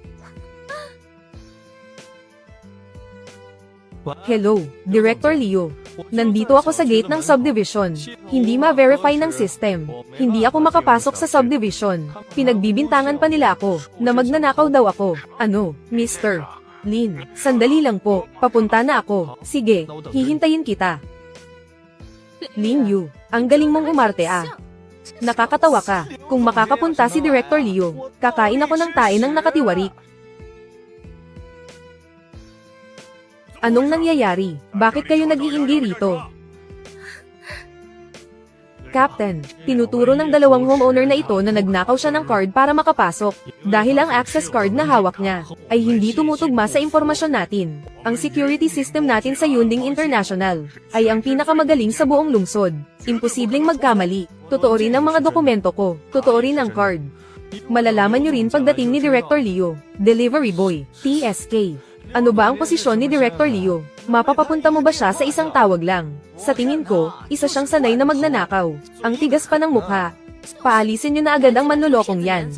Hello, Director Leo. Nandito ako sa gate ng subdivision. Hindi ma-verify ng system. Hindi ako makapasok sa subdivision. Pinagbibintangan pa nila ako, na magnanakaw daw ako. Ano, Mr. Lin, sandali lang po, papunta na ako. Sige, hihintayin kita. Lin Yu, ang galing mong umarte ah. Nakakatawa ka. Kung makakapunta si Director Leo, kakain ako ng tae ng nakatiwarik. Anong nangyayari? Bakit kayo nag-iinggi rito? Captain, tinuturo ng dalawang homeowner na ito na nagnakaw siya ng card para makapasok. Dahil ang access card na hawak niya ay hindi tumutugma sa impormasyon natin. Ang security system natin sa Yunding International ay ang pinakamagaling sa buong lungsod. Imposibleng magkamali. Totoo rin ang mga dokumento ko. Totoo rin ang card. Malalaman nyo rin pagdating ni Director Leo, Delivery Boy, TSK. Ano ba ang posisyon ni Director Leo? Mapapapunta mo ba siya sa isang tawag lang? Sa tingin ko, isa siyang sanay na magnanakaw. Ang tigas pa ng mukha. Paalisin niyo na agad ang manlolokong yan.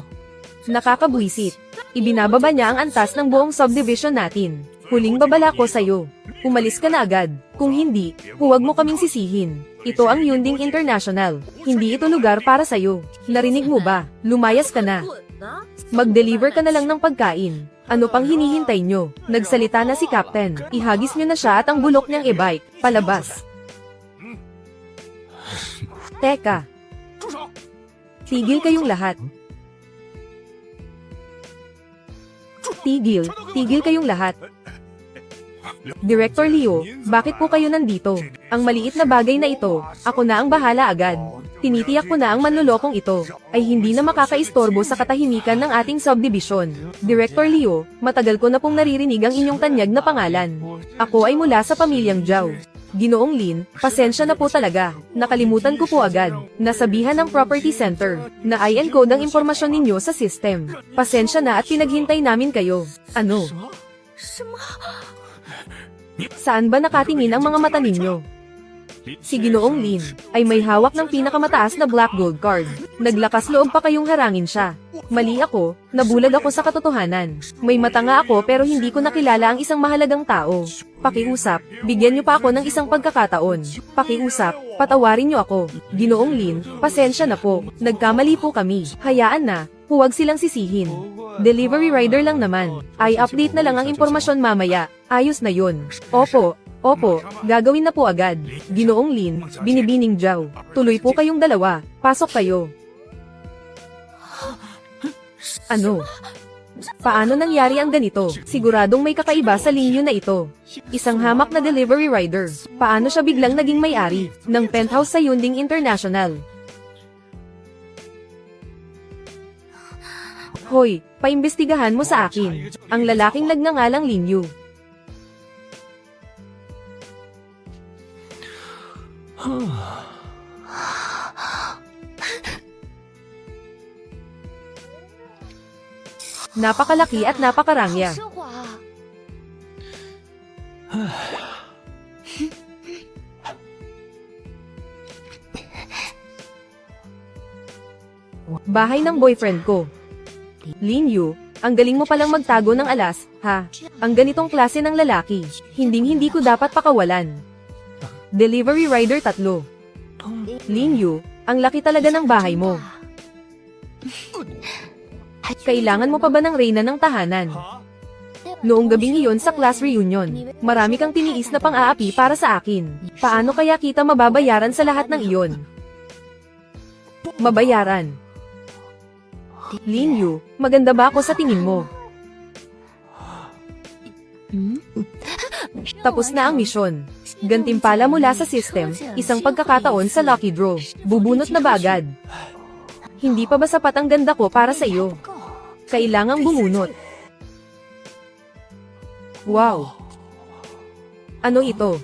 Nakakabwisit. Ibinababa niya ang antas ng buong subdivision natin. Huling babala ko sa'yo. Umalis ka na agad. Kung hindi, huwag mo kaming sisihin. Ito ang Yunding International. Hindi ito lugar para sa'yo. Narinig mo ba? Lumayas ka na. Mag-deliver ka na lang ng pagkain. Ano pang hinihintay nyo? Nagsalita na si Captain. Ihagis nyo na siya at ang bulok niyang e-bike. Palabas. Teka. Tigil kayong lahat. Tigil kayong lahat. Director Leo, bakit po kayo nandito? Ang maliit na bagay na ito, ako na ang bahala agad. Tinitiyak ko na ang manlolokong ito ay hindi na makakaistorbo sa katahimikan ng ating subdivision. Director Leo, matagal ko na pong naririnig ang inyong tanyag na pangalan. Ako ay mula sa pamilyang Zhao. Ginoong Lin, pasensya na po talaga. Nakalimutan ko po agad. Nasabihan ng property center na i-encode ang impormasyon ninyo sa system. Pasensya na at pinaghintay namin kayo. Ano? Saan ba nakatingin ang mga mata ninyo? Si Ginoong Lin ay may hawak ng pinakamataas na black gold card. Naglakas loob pa kayong harangin siya. Mali ako, nabulag ako sa katotohanan. May mata nga ako pero hindi ko nakilala ang isang mahalagang tao. Pakiusap, bigyan niyo pa ako ng isang pagkakataon. Pakiusap, patawarin niyo ako. Ginoong Lin, pasensya na po. Nagkamali po kami. Hayaan na, huwag silang sisihin. Delivery rider lang naman. Ay update na lang ang impormasyon mamaya. Ayos na yun. Opo, gagawin na po agad. Ginoong Lin, binibining Zhao. Tuloy po kayong dalawa. Pasok kayo. Ano? Paano nangyari ang ganito? Siguradong may kakaiba sa linyo na ito. Isang hamak na delivery rider. Paano siya biglang naging may-ari ng penthouse sa Yunding International? Hoy, paimbestigahan mo sa akin. Ang lalaking nagngangalang Linyu. Napakalaki at napakarangya. Bahay ng boyfriend ko. Lin Yu, ang galing mo palang magtago ng alas, ha? Ang ganitong klase ng lalaki, hindi ko dapat pakawalan. Delivery rider 3. Lin Yu, ang laki talaga ng bahay mo. Kailangan mo pa ba ng reyna ng tahanan? Noong gabing iyon sa class reunion, marami kang tiniis na pang-aapi para sa akin. Paano kaya kita mababayaran sa lahat ng iyon? Mabayaran. Lin Yu, maganda ba ako sa tingin mo? Tapos na ang misyon. Gantimpala mula sa system, isang pagkakataon sa lucky draw. Bubunot na ba agad? Hindi pa ba sapat ang ganda ko para sa iyo? Kailangang bumunot. Wow! Ano ito?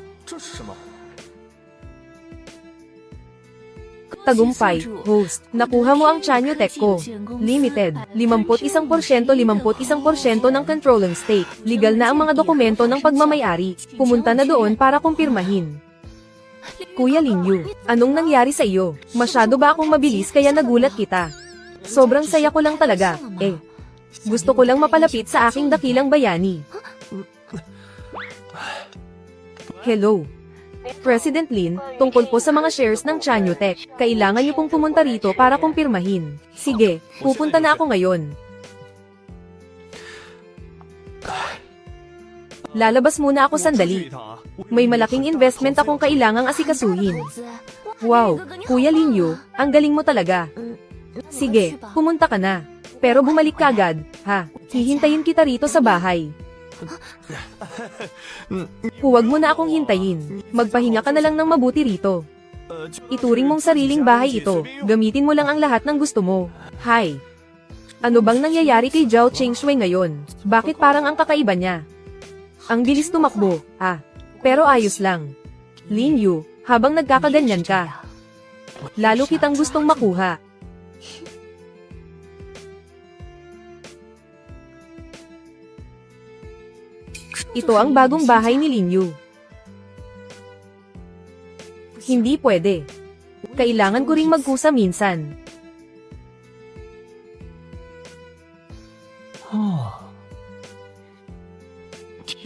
Tagumpay, host. Nakuha mo ang Chanyu Tech ko. Limited. 51% 51% ng controlling stake. Legal na ang mga dokumento ng pagmamayari. Pumunta na doon para kumpirmahin. Kuya Linyu, anong nangyari sa iyo? Masyado ba akong mabilis kaya nagulat kita? Sobrang saya ko lang talaga, eh. Gusto ko lang mapalapit sa aking dakilang bayani. Hello. President Lin, tungkol po sa mga shares ng Chanyu Tech, kailangan niyo pong pumunta rito para kumpirmahin. Sige, pupunta na ako ngayon. Lalabas muna ako sandali. May malaking investment akong kailangang asikasuhin. Wow, Kuya Linyu, ang galing mo talaga. Sige, pumunta ka na. Pero bumalik ka agad, ha? Hihintayin kita rito sa bahay. Huwag mo na akong hintayin. Magpahinga ka na lang ng mabuti rito. Ituring mong sariling bahay ito. Gamitin mo lang ang lahat ng gusto mo. Hi. Ano bang nangyayari kay Zhao Chengshui ngayon? Bakit parang ang kakaiba niya? Ang bilis tumakbo, ah. Pero ayos lang. Lin Yu, habang nagkakaganyan ka, lalo kitang gustong makuha. Ito ang bagong bahay ni Lin Yu. Hindi pwede. Kailangan ko ring magkusa minsan.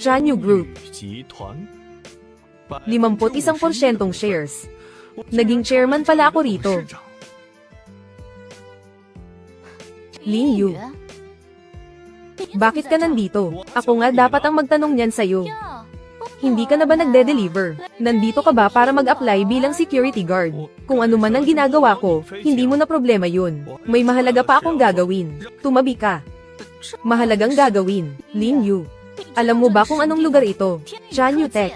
Chanyu Group. 51% shares. Naging chairman pala ako rito. Lin Yu. Bakit ka nandito? Ako nga dapat ang magtanong niyan sa'yo. Hindi ka na ba nagde-deliver? Nandito ka ba para mag-apply bilang security guard? Kung ano man ang ginagawa ko, hindi mo na problema yun. May mahalaga pa akong gagawin. Tumabi ka. Mahalagang gagawin. Lin Yu. Alam mo ba kung anong lugar ito? Chanyu Tech.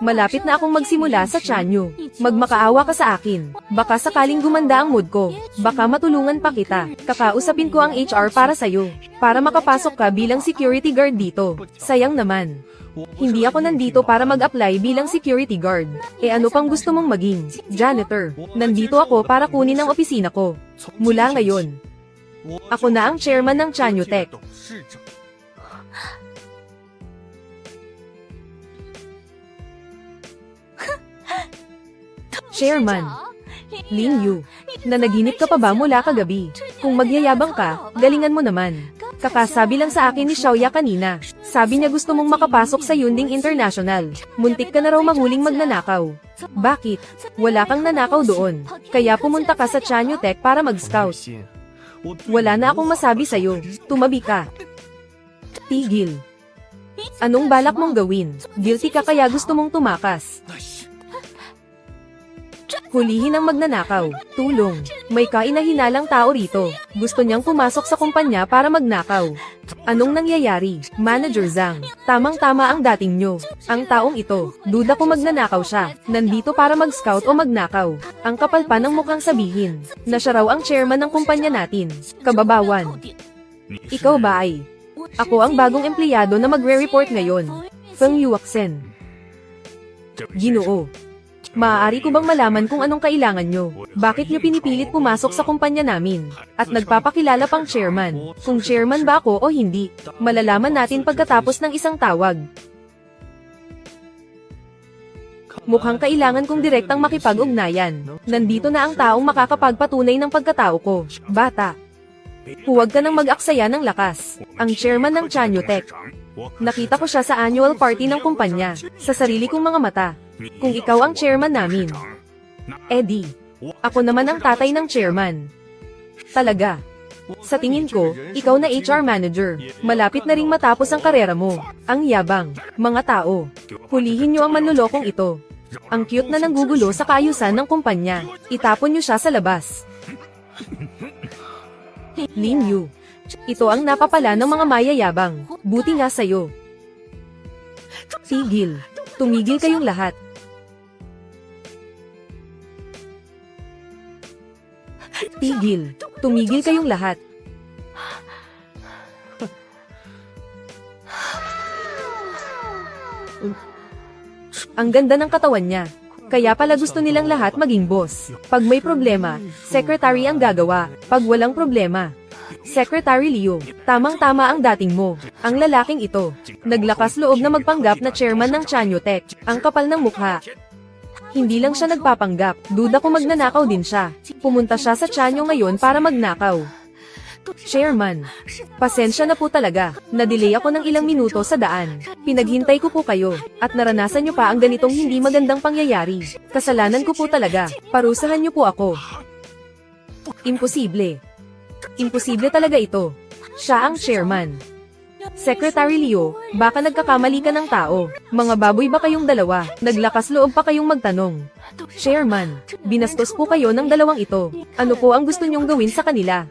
Malapit na akong magsimula sa Chanyu. Magmakaawa ka sa akin. Baka sakaling gumanda ang mood ko. Baka matulungan pa kita. Kakausapin ko ang HR para sa'yo. Para makapasok ka bilang security guard dito. Sayang naman. Hindi ako nandito para mag-apply bilang security guard. Eh ano pang gusto mong maging? Janitor. Nandito ako para kunin ang opisina ko. Mula ngayon. Ako na ang chairman ng Chanyu Tech. Chairman. Lin Yu. Nanaginip ka pa ba mula kagabi? Kung magyayabang ka, galingan mo naman. Kakasabi lang sa akin ni Xiaoya kanina. Sabi niya gusto mong makapasok sa Yunding International. Muntik ka na raw mahuling magnanakaw. Bakit? Wala kang nanakaw doon. Kaya pumunta ka sa Chanyu Tech para mag-scout. Wala na akong masabi sa'yo. Tumabi ka. Tigil. Anong balak mong gawin? Guilty ka kaya gusto mong tumakas. Hulihin ang magnanakaw. Tulong. May kainahinalang tao rito. Gusto niyang pumasok sa kumpanya para magnakaw. Anong nangyayari? Manager Zhang. Tamang-tama ang dating nyo. Ang taong ito, duda ko magnanakaw siya. Nandito para mag-scout o magnakaw. Ang kapal pa ng mukhang sabihin na siya raw ang chairman ng kumpanya natin. Kababawan. Ikaw ba ay? Ako ang bagong empleyado na magre-report ngayon. Feng Yuaxen. Ginoo. Maaari ko bang malaman kung anong kailangan nyo? Bakit nyo pinipilit pumasok sa kumpanya namin? At nagpapakilala pang chairman. Kung chairman ba ako o hindi, malalaman natin pagkatapos ng isang tawag. Mukhang kailangan kong direktang makipag-ugnayan. Nandito na ang taong makakapagpatunay ng pagkatao ko. Bata. Huwag ka nang mag-aksaya ng lakas. Ang chairman ng Chanyu Tech. Nakita ko siya sa annual party ng kumpanya, sa sarili kong mga mata. Kung ikaw ang chairman namin. Eddie. Ako naman ang tatay ng chairman. Talaga. Sa tingin ko, ikaw na HR manager. Malapit na ring matapos ang karera mo. Ang yabang. Mga tao. Hulihin niyo ang manlolokong ito. Ang cute na nanggugulo sa kaayusan ng kumpanya. Itapon niyo siya sa labas. Lin Yu. Ito ang napapala ng mga mayayabang. Buti nga sa'yo. Tigil. Tumigil kayong lahat. Tigil. Tumigil kayong lahat. Ang ganda ng katawan niya. Kaya pala gusto nilang lahat maging boss. Pag may problema, secretary ang gagawa. Pag walang problema, Secretary Leo, tamang-tama ang dating mo. Ang lalaking ito, naglakas loob na magpanggap na chairman ng Chanyotech. Ang kapal ng mukha. Hindi lang siya nagpapanggap, duda ko magnanakaw din siya. Pumunta siya sa Chanyo ngayon para magnakaw. Chairman, pasensya na po talaga. Na-delay ako ng ilang minuto sa daan. Pinaghintay ko po kayo, at naranasan niyo pa ang ganitong hindi magandang pangyayari. Kasalanan ko po talaga. Parusahan niyo po ako. Imposible. Imposible talaga ito. Siya ang chairman. Secretary Leo, baka nagkakamali ka ng tao. Mga baboy ba kayong dalawa? Naglakas loob pa kayong magtanong. Chairman, binastos po kayo ng dalawang ito. Ano po ang gusto niyong gawin sa kanila?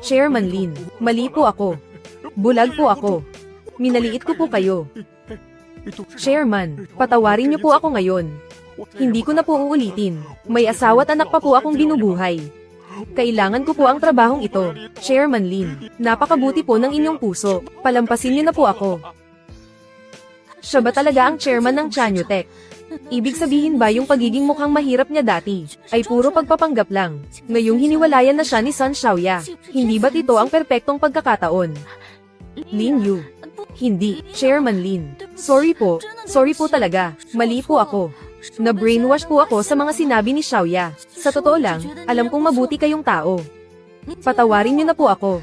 Chairman Lin, mali po ako. Bulag po ako. Minaliit ko po kayo. Chairman, patawarin niyo po ako ngayon. Hindi ko na po uulitin. May asawa at anak pa po akong binubuhay. Kailangan ko po ang trabahong ito. Chairman Lin, napakabuti po ng inyong puso. Palampasin niyo na po ako. Siya ba talaga ang chairman ng Chanyotech? Ibig sabihin ba yung pagiging mukhang mahirap niya dati ay puro pagpapanggap lang? Ngayong hiniwalayan na siya ni Sun Xiaoya, hindi ba't ito ang perpektong pagkakataon? Lin Yu. Hindi, Chairman Lin. Sorry po talaga. Mali po ako. Na-brainwash po ako sa mga sinabi ni Xiaoya. Sa totoo lang, alam kong mabuti kayong tao. Patawarin niyo na po ako.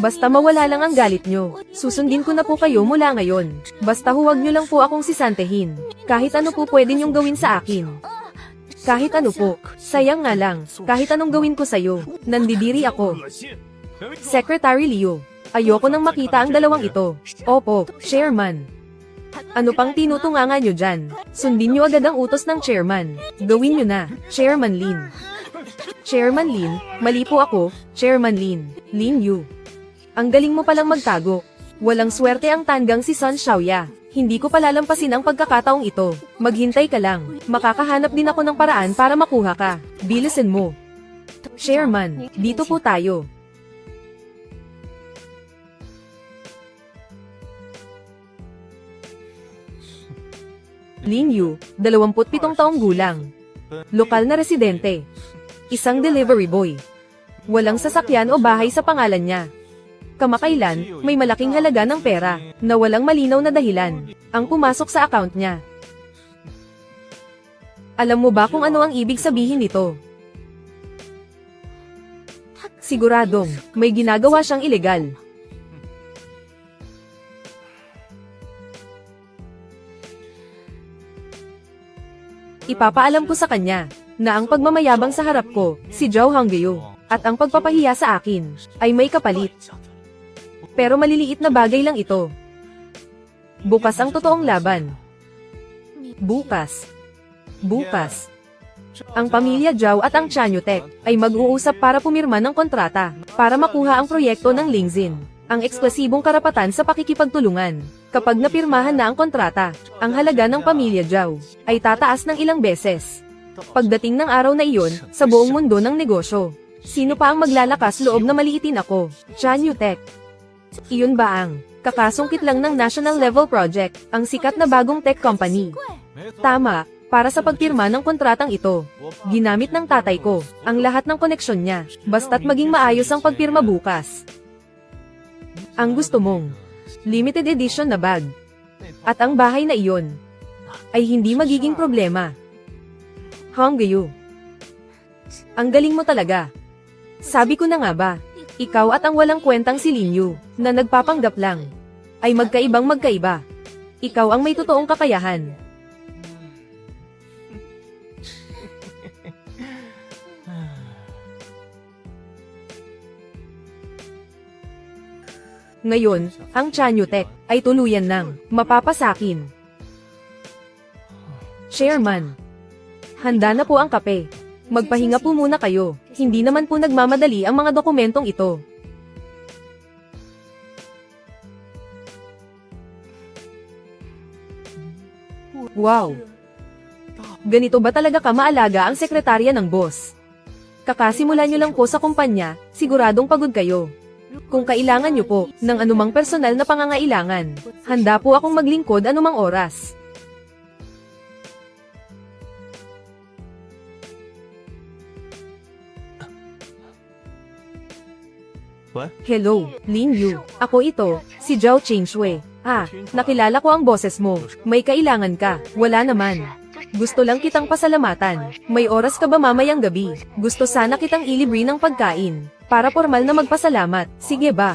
Basta mawala lang ang galit nyo. Susundin ko na po kayo mula ngayon. Basta huwag nyo lang po akong sisantehin. Kahit ano po pwede nyong gawin sa akin. Kahit ano po. Sayang nga lang. Kahit anong gawin ko sa'yo. Nandidiri ako. Secretary Leo. Ayoko nang makita ang dalawang ito. Opo, Chairman. Ano pang tinutunganga nyo dyan? Sundin nyo agad ang utos ng chairman. Gawin nyo na, Chairman Lin. Chairman Lin, mali po ako, Chairman Lin. Lin Yu. Ang galing mo palang magtago. Walang swerte ang tanggang si Sun Xiaoya. Hindi ko palalampasin ang pagkakataong ito. Maghintay ka lang. Makakahanap din ako ng paraan para makuha ka. Bilisan mo. Chairman, dito po tayo. Lin Yu, 27 taong gulang. Lokal na residente. Isang delivery boy. Walang sasakyan o bahay sa pangalan niya. Kamakailan, may malaking halaga ng pera, na walang malinaw na dahilan, ang pumasok sa account niya. Alam mo ba kung ano ang ibig sabihin nito? Siguradong, may ginagawa siyang ilegal. Ipapaalam ko sa kanya, na ang pagmamayabang sa harap ko, si Zhao Hongyu, at ang pagpapahiya sa akin, ay may kapalit. Pero maliliit na bagay lang ito. Bukas ang totoong laban. Bukas. Bukas. Ang pamilya Zhao at ang Chanyotech ay mag-uusap para pumirma ng kontrata para makuha ang proyekto ng Lingzin, ang eksklusibong karapatan sa pakikipagtulungan. Kapag napirmahan na ang kontrata, ang halaga ng pamilya Zhao ay tataas ng ilang beses. Pagdating ng araw na iyon, sa buong mundo ng negosyo, sino pa ang maglalakas loob na maliitin ako? Chanyotech. Iyon ba ang kakasungkit lang ng national level project, ang sikat na bagong tech company? Tama, para sa pagpirma ng kontratang ito, ginamit ng tatay ko ang lahat ng koneksyon niya, basta't maging maayos ang pagpirma bukas. Ang gusto mong limited edition na bag, at ang bahay na iyon, ay hindi magiging problema. Hongyu. Ang galing mo talaga. Sabi ko na nga ba, ikaw at ang walang kwentang si Lin Yu, na nagpapanggap lang, ay magkaibang magkaiba. Ikaw ang may totoong kakayahan. Ngayon, ang Chanyotech ay tuluyan ng mapapasakin. Chairman, handa na po ang kape. Magpahinga po muna kayo. Hindi naman po nagmamadali ang mga dokumentong ito. Wow! Ganito ba talaga ka maalaga ang sekretarya ng boss? Kakasimula nyo lang po sa kumpanya, siguradong pagod kayo. Kung kailangan nyo po ng anumang personal na pangangailangan, handa po akong maglingkod anumang oras. What? Hello, Lin Yu. Ako ito, si Zhao Qingshui. Nakilala ko ang boses mo. May kailangan ka. Wala naman. Gusto lang kitang pasalamatan. May oras ka ba mamayang gabi? Gusto sana kitang ilibre ng pagkain. Para formal na magpasalamat. Sige ba?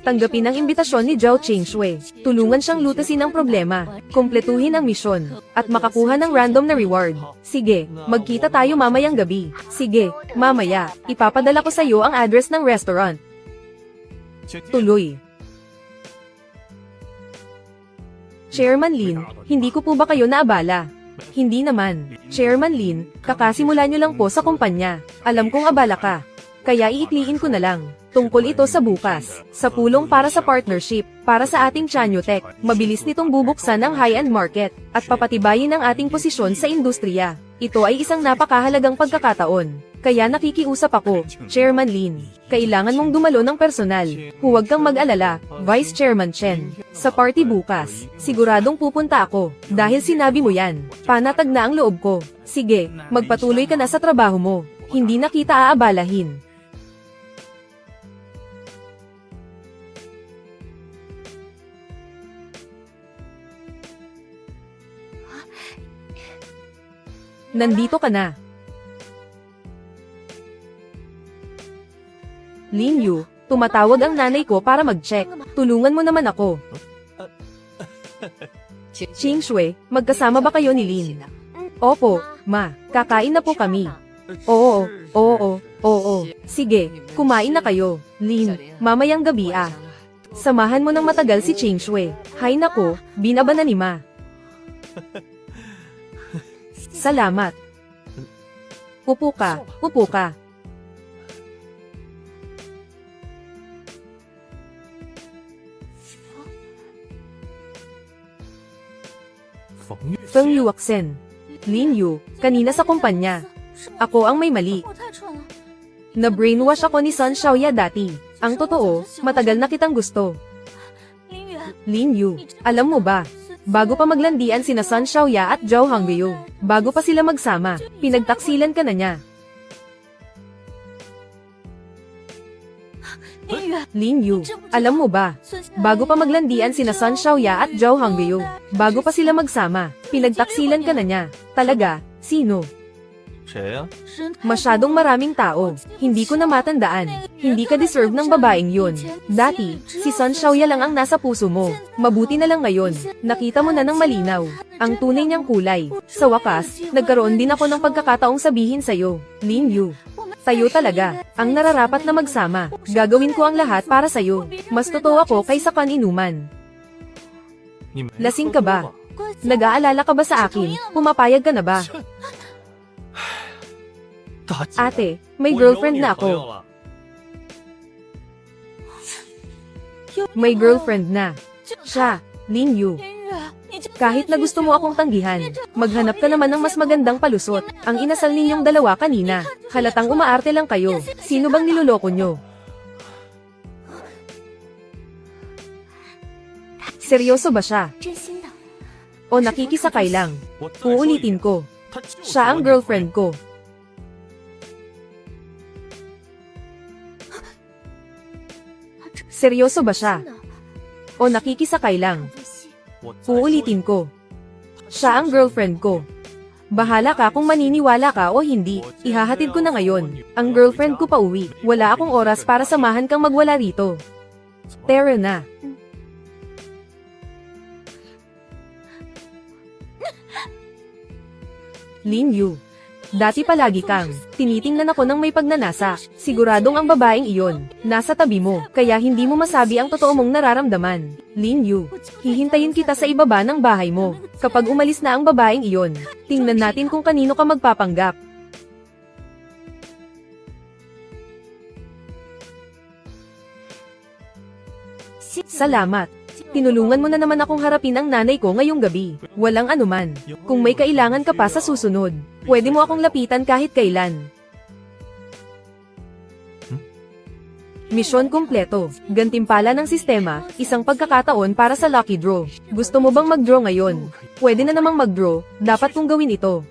Tanggapin ang imbitasyon ni Zhao Qingshui. Tulungan siyang lutasin ang problema, kumpletuhin ang misyon, at makakuha ng random na reward. Sige, magkita tayo mamayang gabi. Sige, mamaya, ipapadala ko sa iyo ang address ng restaurant. Tuloy. Chairman Lin, hindi ko po ba kayo naabala? Hindi naman. Chairman Lin, kakasimula nyo lang po sa kumpanya. Alam kong abala ka. Kaya iikliin ko na lang. Tungkol ito sa bukas. Sa pulong para sa partnership, para sa ating Chanyo-Tech, mabilis nitong bubuksan ang high-end market, at papatibayin ang ating posisyon sa industriya. Ito ay isang napakahalagang pagkakataon. Kaya nakikiusap ako, Chairman Lin. Kailangan mong dumalo ng personal. Huwag kang mag-alala, Vice Chairman Chen. Sa party bukas, siguradong pupunta ako. Dahil sinabi mo yan, panatag na ang loob ko. Sige, magpatuloy ka na sa trabaho mo. Hindi na kita aabalahin. Nandito ka na. Lin Yu, tumatawag ang nanay ko para mag-check. Tulungan mo naman ako. Qingshui, magkasama ba kayo ni Lin? Opo, ma, kakain na po kami. Oo. Sige, kumain na kayo. Lin, mamayang gabi ah. Samahan mo ng matagal si Qingshui. Hay nako, binaba na ni ma. Salamat. Upo ka. Feng Yuaxen. Lin Yu, kanina sa kumpanya. Ako ang may mali. Na-brainwash ako ni Sun Xiaoya dati. Ang totoo, matagal na kitang gusto. Lin Yu, alam mo ba? Bago pa maglandian sina Sun Xiaoya at Zhao Hongyu, bago pa sila magsama, pinagtaksilan ka na niya. Lin Yu, alam mo ba? Bago pa maglandian sina Sun Xiaoya at Zhao Hongyu, bago pa sila magsama, pinagtaksilan ka na niya. Talaga, sino? Masyadong maraming tao. Hindi ko na matandaan. Hindi ka deserve ng babaeng yun. Dati, si Sun Xiaoya lang ang nasa puso mo. Mabuti na lang ngayon. Nakita mo na ng malinaw. Ang tunay niyang kulay. Sa wakas, nagkaroon din ako ng pagkakataong sabihin sa'yo. Lin Yu, tayo talaga, ang nararapat na magsama. Gagawin ko ang lahat para sa'yo. Mas totoo ako kaysa kaninuman. Lasing ka ba? Nag-aalala ka ba sa akin? Pumapayag ka na ba? Ate, may girlfriend na ako. May girlfriend na. Siya, Lin Yu. Kahit na gusto mo akong tanggihan, maghanap ka naman ng mas magandang palusot. Ang inasal ninyong dalawa kanina, halatang umaarte lang kayo. Sino bang niloloko nyo? Seryoso ba siya? O nakikisakay lang? Uulitin ko. Siya ang girlfriend ko. Seryoso ba siya? O nakikisakay lang? Uulitin ko. Siya ang girlfriend ko. Bahala ka kung maniniwala ka o hindi. Ihahatid ko na ngayon. Ang girlfriend ko pa uwi. Wala akong oras para samahan kang magwala rito. Tara na. Lin Yu. Dati palagi kang tinitingnan ako ng may pagnanasa. Siguradong ang babaeng iyon nasa tabi mo, kaya hindi mo masabi ang totoo mong nararamdaman. Lin Yu, hihintayin kita sa ibaba ng bahay mo. Kapag umalis na ang babaeng iyon, tingnan natin kung kanino ka magpapanggap. Salamat. Tinulungan mo na naman akong harapin ang nanay ko ngayong gabi. Walang anuman. Kung may kailangan ka pa sa susunod, pwede mo akong lapitan kahit kailan. Misyon kumpleto. Gantimpala ng sistema, isang pagkakataon para sa lucky draw. Gusto mo bang mag-draw ngayon? Pwede na namang mag-draw, dapat kong gawin ito.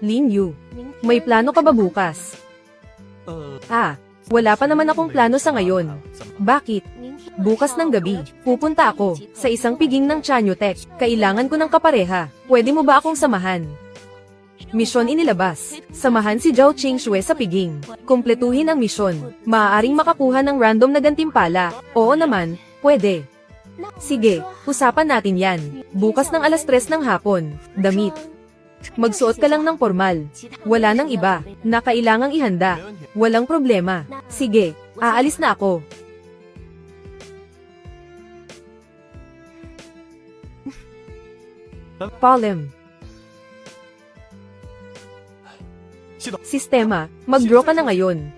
Lin Yu, may plano ka ba bukas? Wala pa naman akong plano sa ngayon. Bakit? Bukas ng gabi, pupunta ako sa isang piging ng Chanyotech. Kailangan ko ng kapareha. Pwede mo ba akong samahan? Misyon inilabas. Samahan si Zhao Qingxue sa piging. Kumpletuhin ang misyon. Maaaring makakuha ng random na gantimpala. Oo naman, pwede. Sige, usapan natin yan. Bukas ng 3:00 ng hapon. Damit. Magsuot ka lang ng formal. Wala nang iba na kailangang ihanda. Walang problema. Sige, aalis na ako. Palem. Sistema, mag-draw ka na ngayon.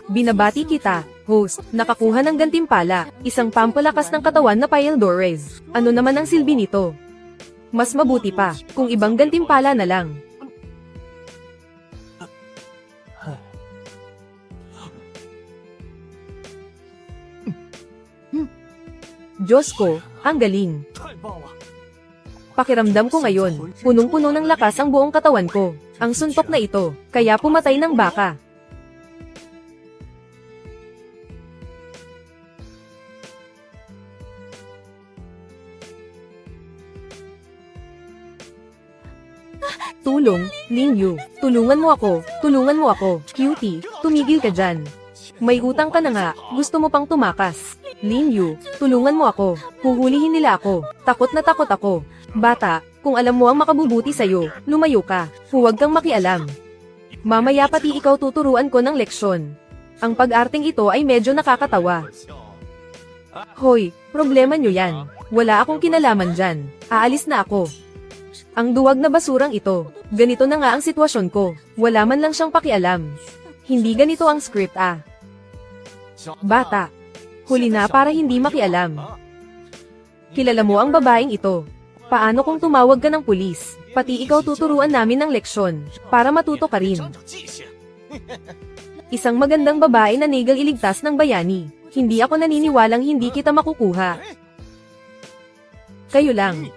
Binabati kita, host, nakakuha ng gantimpala, isang pampalakas ng katawan na Pyldores. Ano naman ang silbi nito? Mas mabuti pa, kung ibang gantimpala na lang. Diyos ko, ang galing. Pakiramdam ko ngayon, punong-puno ng lakas ang buong katawan ko. Ang suntok na ito, kaya pumatay ng baka. Tulong, Lin Yu. Tulungan mo ako, tulungan mo ako. Cutie, tumigil ka dyan. May utang ka na nga, gusto mo pang tumakas. Lin Yu, tulungan mo ako. Huhulihin nila ako. Takot na takot ako. Bata, kung alam mo ang makabubuti sa'yo, lumayo ka. Huwag kang makialam. Mamaya pati ikaw tuturuan ko ng leksyon. Ang pag-arting ito ay medyo nakakatawa. Hoy, problema nyo yan. Wala akong kinalaman dyan. Aalis na ako. Ang duwag na basurang ito. Ganito na nga ang sitwasyon ko. Wala man lang siyang pakialam. Hindi ganito ang script Bata. Huli na para hindi makialam. Kilala mo ang babaeng ito. Paano kung tumawag ka ng pulis? Pati ikaw tuturuan namin ng leksyon, para matuto ka rin. Isang magandang babae na nigal iligtas ng bayani. Hindi ako naniniwalang hindi kita makukuha. Kayo lang.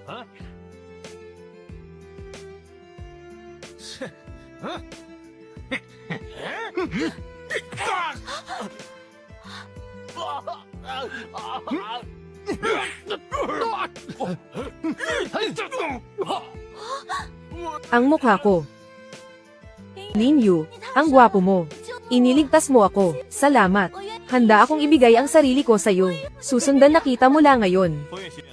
Ang mukha ko. Lin Yu, ang gwapo mo. Iniligtas mo ako. Salamat. Handa akong ibigay ang sarili ko sa'yo. Susundan na kita mula ngayon.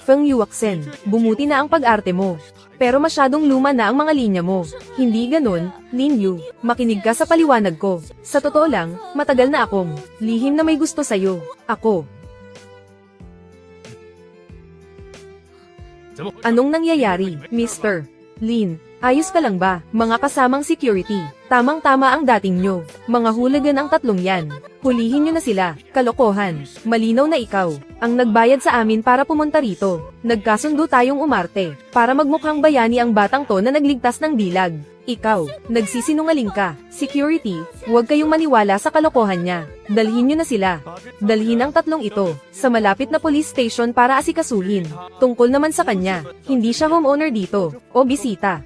Feng Yuaxen, bumuti na ang pag-arte mo. Pero masyadong luma na ang mga linya mo. Hindi ganun, Lin Yu. Makinig ka sa paliwanag ko. Sa totoo lang, matagal na akong lihim na may gusto sa'yo. Ako. Anong nangyayari, Mr. Lin? Ayos ka lang ba, mga kasamang security? Tamang-tama ang dating nyo. Mga hulagan ang tatlong yan. Hulihin nyo na sila. Kalokohan. Malinaw na ikaw ang nagbayad sa amin para pumunta rito. Nagkasundo tayong umarte para magmukhang bayani ang batang to na nagligtas ng dilag. Ikaw, nagsisinungaling ka. Security, huwag kayong maniwala sa kalokohan niya. Dalhin nyo na sila. Dalhin ang tatlong ito sa malapit na police station para asikasuhin. Tungkol naman sa kanya, hindi siya homeowner dito o bisita.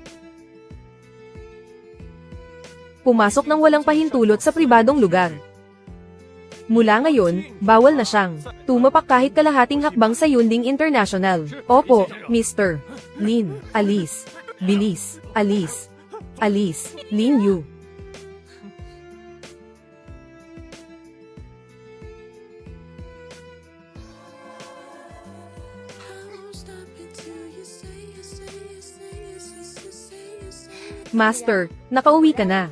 Pumasok ng walang pahintulot sa pribadong lugar. Mula ngayon, bawal na siyang tumapak kahit kalahating hakbang sa Yunding International. Opo, Mr. Lin, alis. Bilis, alis. Alis, Lin Yu. Master, nakauwi ka na.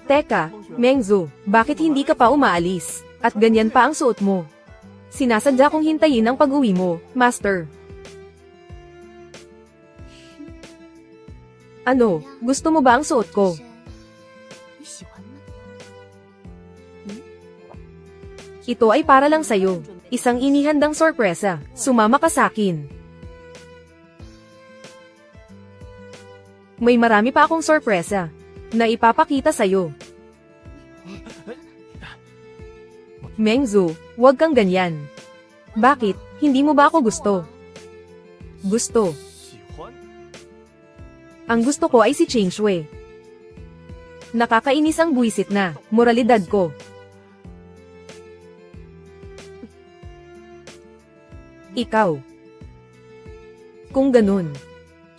Teka, Mengzu, bakit hindi ka pa umaalis? At ganyan pa ang suot mo. Sinasadya kong hintayin ang pag-uwi mo, Master. Ano, gusto mo ba ang suot ko? Ito ay para lang sa'yo. Isang inihandang sorpresa. Sumama ka sa'kin. May marami pa akong sorpresa na ipapakita sa'yo. Mengzu, huwag kang ganyan. Bakit, hindi mo ba ako gusto? Gusto. Ang gusto ko ay si Cheng Shui. Nakakainis ang buwisit na moralidad ko. Ikaw. Kung ganun,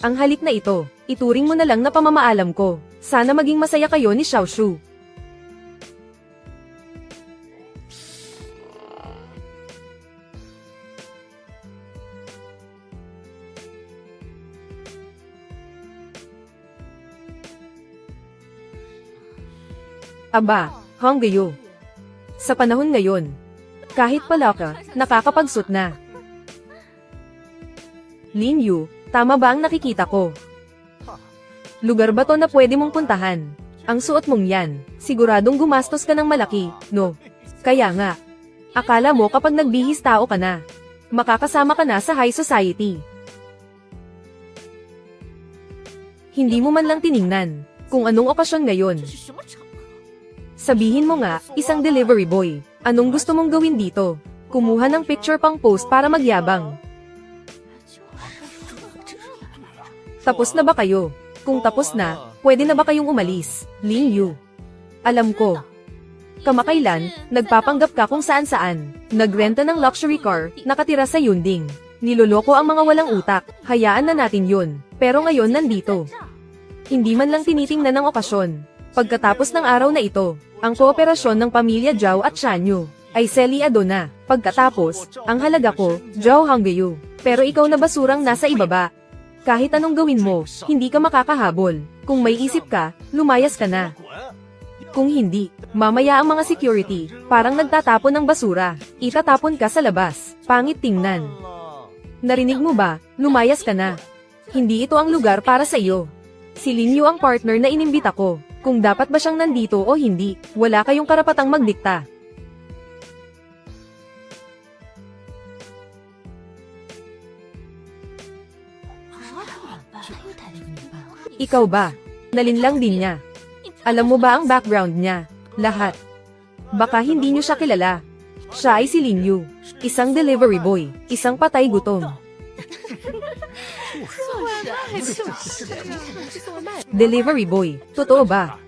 ang halik na ito, ituring mo na lang na pamamaalam ko. Sana maging masaya kayo ni Xiaoshu. Aba, Honggayo. Sa panahon ngayon, kahit pala ka, nakakapagsut na. Lin Yu, tama ba ang nakikita ko? Lugar ba to na pwede mong puntahan? Ang suot mong yan, siguradong gumastos ka ng malaki, no? Kaya nga, akala mo kapag nagbihis tao ka na, makakasama ka na sa high society. Hindi mo man lang tiningnan kung anong okasyon ngayon. Sabihin mo nga, isang delivery boy, anong gusto mong gawin dito? Kumuha ng picture pang post para magyabang. Tapos na ba kayo? Kung tapos na, pwede na ba kayong umalis? Lin Yu. Alam ko. Kamakailan, nagpapanggap ka kung saan-saan. Nagrenta ng luxury car, nakatira sa Yunding. Niloloko ang mga walang utak, hayaan na natin yun. Pero ngayon nandito. Hindi man lang tinitingnan ng okasyon. Pagkatapos ng araw na ito, ang kooperasyon ng pamilya Zhao at Shanyu ay seliado na. Pagkatapos, ang halaga ko, Zhao Honggayu. Pero ikaw na basurang nasa ibaba. Kahit anong gawin mo, hindi ka makakahabol. Kung may isip ka, lumayas ka na. Kung hindi, mamaya ang mga security, parang nagtatapon ng basura, itatapon ka sa labas, pangit tingnan. Narinig mo ba? Lumayas ka na. Hindi ito ang lugar para sa iyo. Si Lin Yu ang partner na inimbita ko. Kung dapat ba siyang nandito o hindi, wala kayong karapatang magdikta. Ikaw ba? Nalinlang din niya. Alam mo ba ang background niya? Lahat. Baka hindi niyo siya kilala. Siya ay si Lin Yu, isang delivery boy, isang patay gutom. Delivery boy, totoo ba?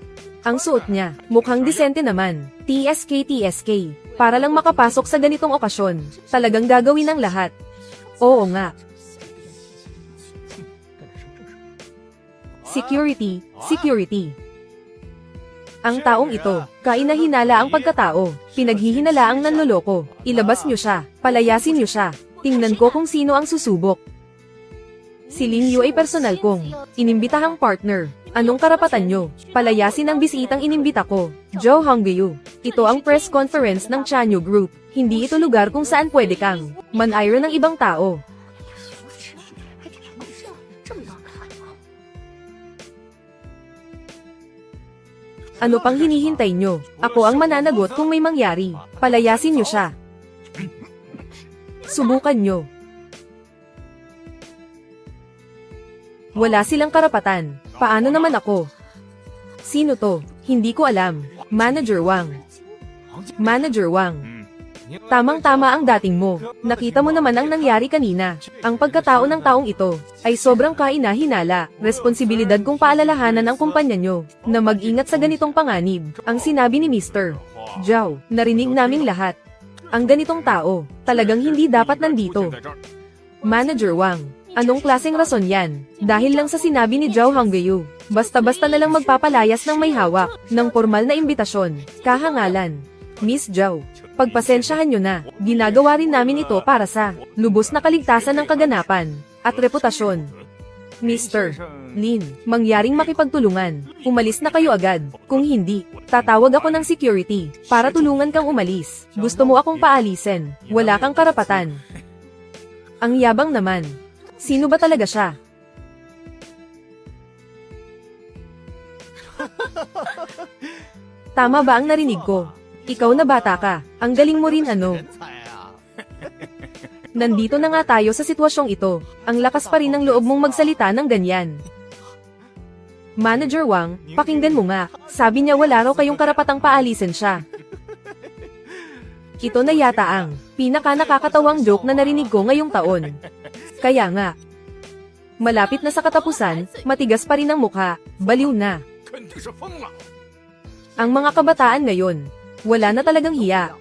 Ang suot niya, mukhang disente naman. TSK, para lang makapasok sa ganitong okasyon, talagang gagawin ng lahat. Oo nga. Security. Ang taong ito, kainahinala ang pagkatao, pinaghihinala ang nanloloko, ilabas niyo siya, palayasin niyo siya, tingnan ko kung sino ang susubok. Si Lin Yu ay personal kong inimbitahang partner. Anong karapatan nyo? Palayasin ang bisitang inimbita ko, Zhao Honggayu. Ito ang press conference ng Chanyu Group. Hindi ito lugar kung saan pwede kang manayro ng ibang tao. Ano pang hinihintay nyo? Ako ang mananagot kung may mangyari. Palayasin nyo siya. Subukan nyo. Wala silang karapatan. Paano naman ako? Sino to? Hindi ko alam. Manager Wang. Tamang-tama ang dating mo. Nakita mo naman ang nangyari kanina. Ang pagkatao ng taong ito ay sobrang kaina-hinala. Responsibilidad kong paalalahanan ang kumpanya nyo na mag-ingat sa ganitong panganib. Ang sinabi ni Mr. Zhao, narinig naming lahat. Ang ganitong tao, talagang hindi dapat nandito. Manager Wang, anong klaseng rason yan? Dahil lang sa sinabi ni Zhao Honggayu, basta-basta na lang magpapalayas ng may hawak ng formal na imbitasyon, kahangalan. Miss Zhao, pagpasensyahan nyo na, ginagawa rin namin ito para sa lubos na kaligtasan ng kaganapan at reputasyon Mr. Lin, mangyaring makipagtulungan. Umalis na kayo agad. Kung hindi, tatawag ako ng security para tulungan kang umalis. Gusto mo akong paalisin. Wala kang karapatan. Ang yabang naman. Sino ba talaga siya? Tama ba ang narinig ko? Ikaw na bata ka. Ang galing mo rin ano. Nandito na nga tayo sa sitwasyong ito. Ang lakas pa rin ng loob mong magsalita ng ganyan. Manager Wang, pakinggan mo nga. Sabi niya wala raw kayong karapatang paalisin siya. Ito na yata ang pinaka-nakakatawang joke na narinig ko ngayong taon. Kaya nga, malapit na sa katapusan, matigas pa rin ang mukha, baliw na. Ang mga kabataan ngayon, wala na talagang hiya.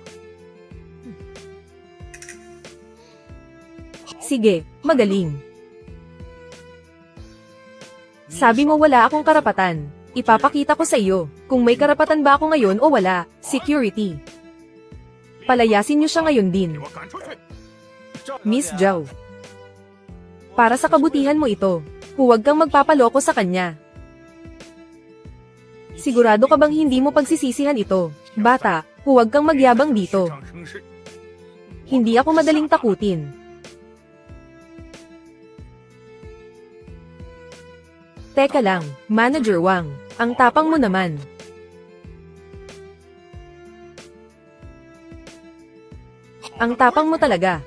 Sige, magaling. Sabi mo wala akong karapatan. Ipapakita ko sa iyo, kung may karapatan ba ako ngayon o wala. Security. Palayasin niyo siya ngayon din. Miss Zhao. Para sa kabutihan mo ito, huwag kang magpapaloko sa kanya. Sigurado ka bang hindi mo pagsisisihan ito? Bata, huwag kang magyabang dito. Hindi ako madaling takutin. Teka lang, Manager Wang, ang tapang mo naman. Ang tapang mo talaga.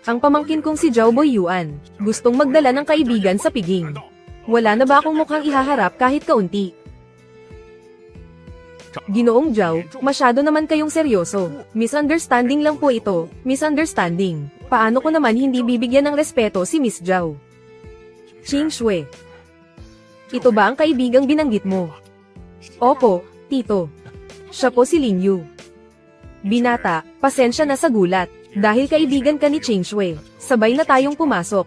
Ang pamangkin kong si Zhao Boyuan, gustong magdala ng kaibigan sa piging. Wala na ba akong mukhang ihaharap kahit kaunti? Ginoong Zhao, masyado naman kayong seryoso. Misunderstanding lang po ito, misunderstanding. Paano ko naman hindi bibigyan ng respeto si Miss Zhao? Qing Shui. Ito ba ang kaibigang binanggit mo? Opo, tito. Siya po si Lin Yu. Binata, pasensya na sa gulat. Dahil kaibigan ka ni Qing Shui, sabay na tayong pumasok.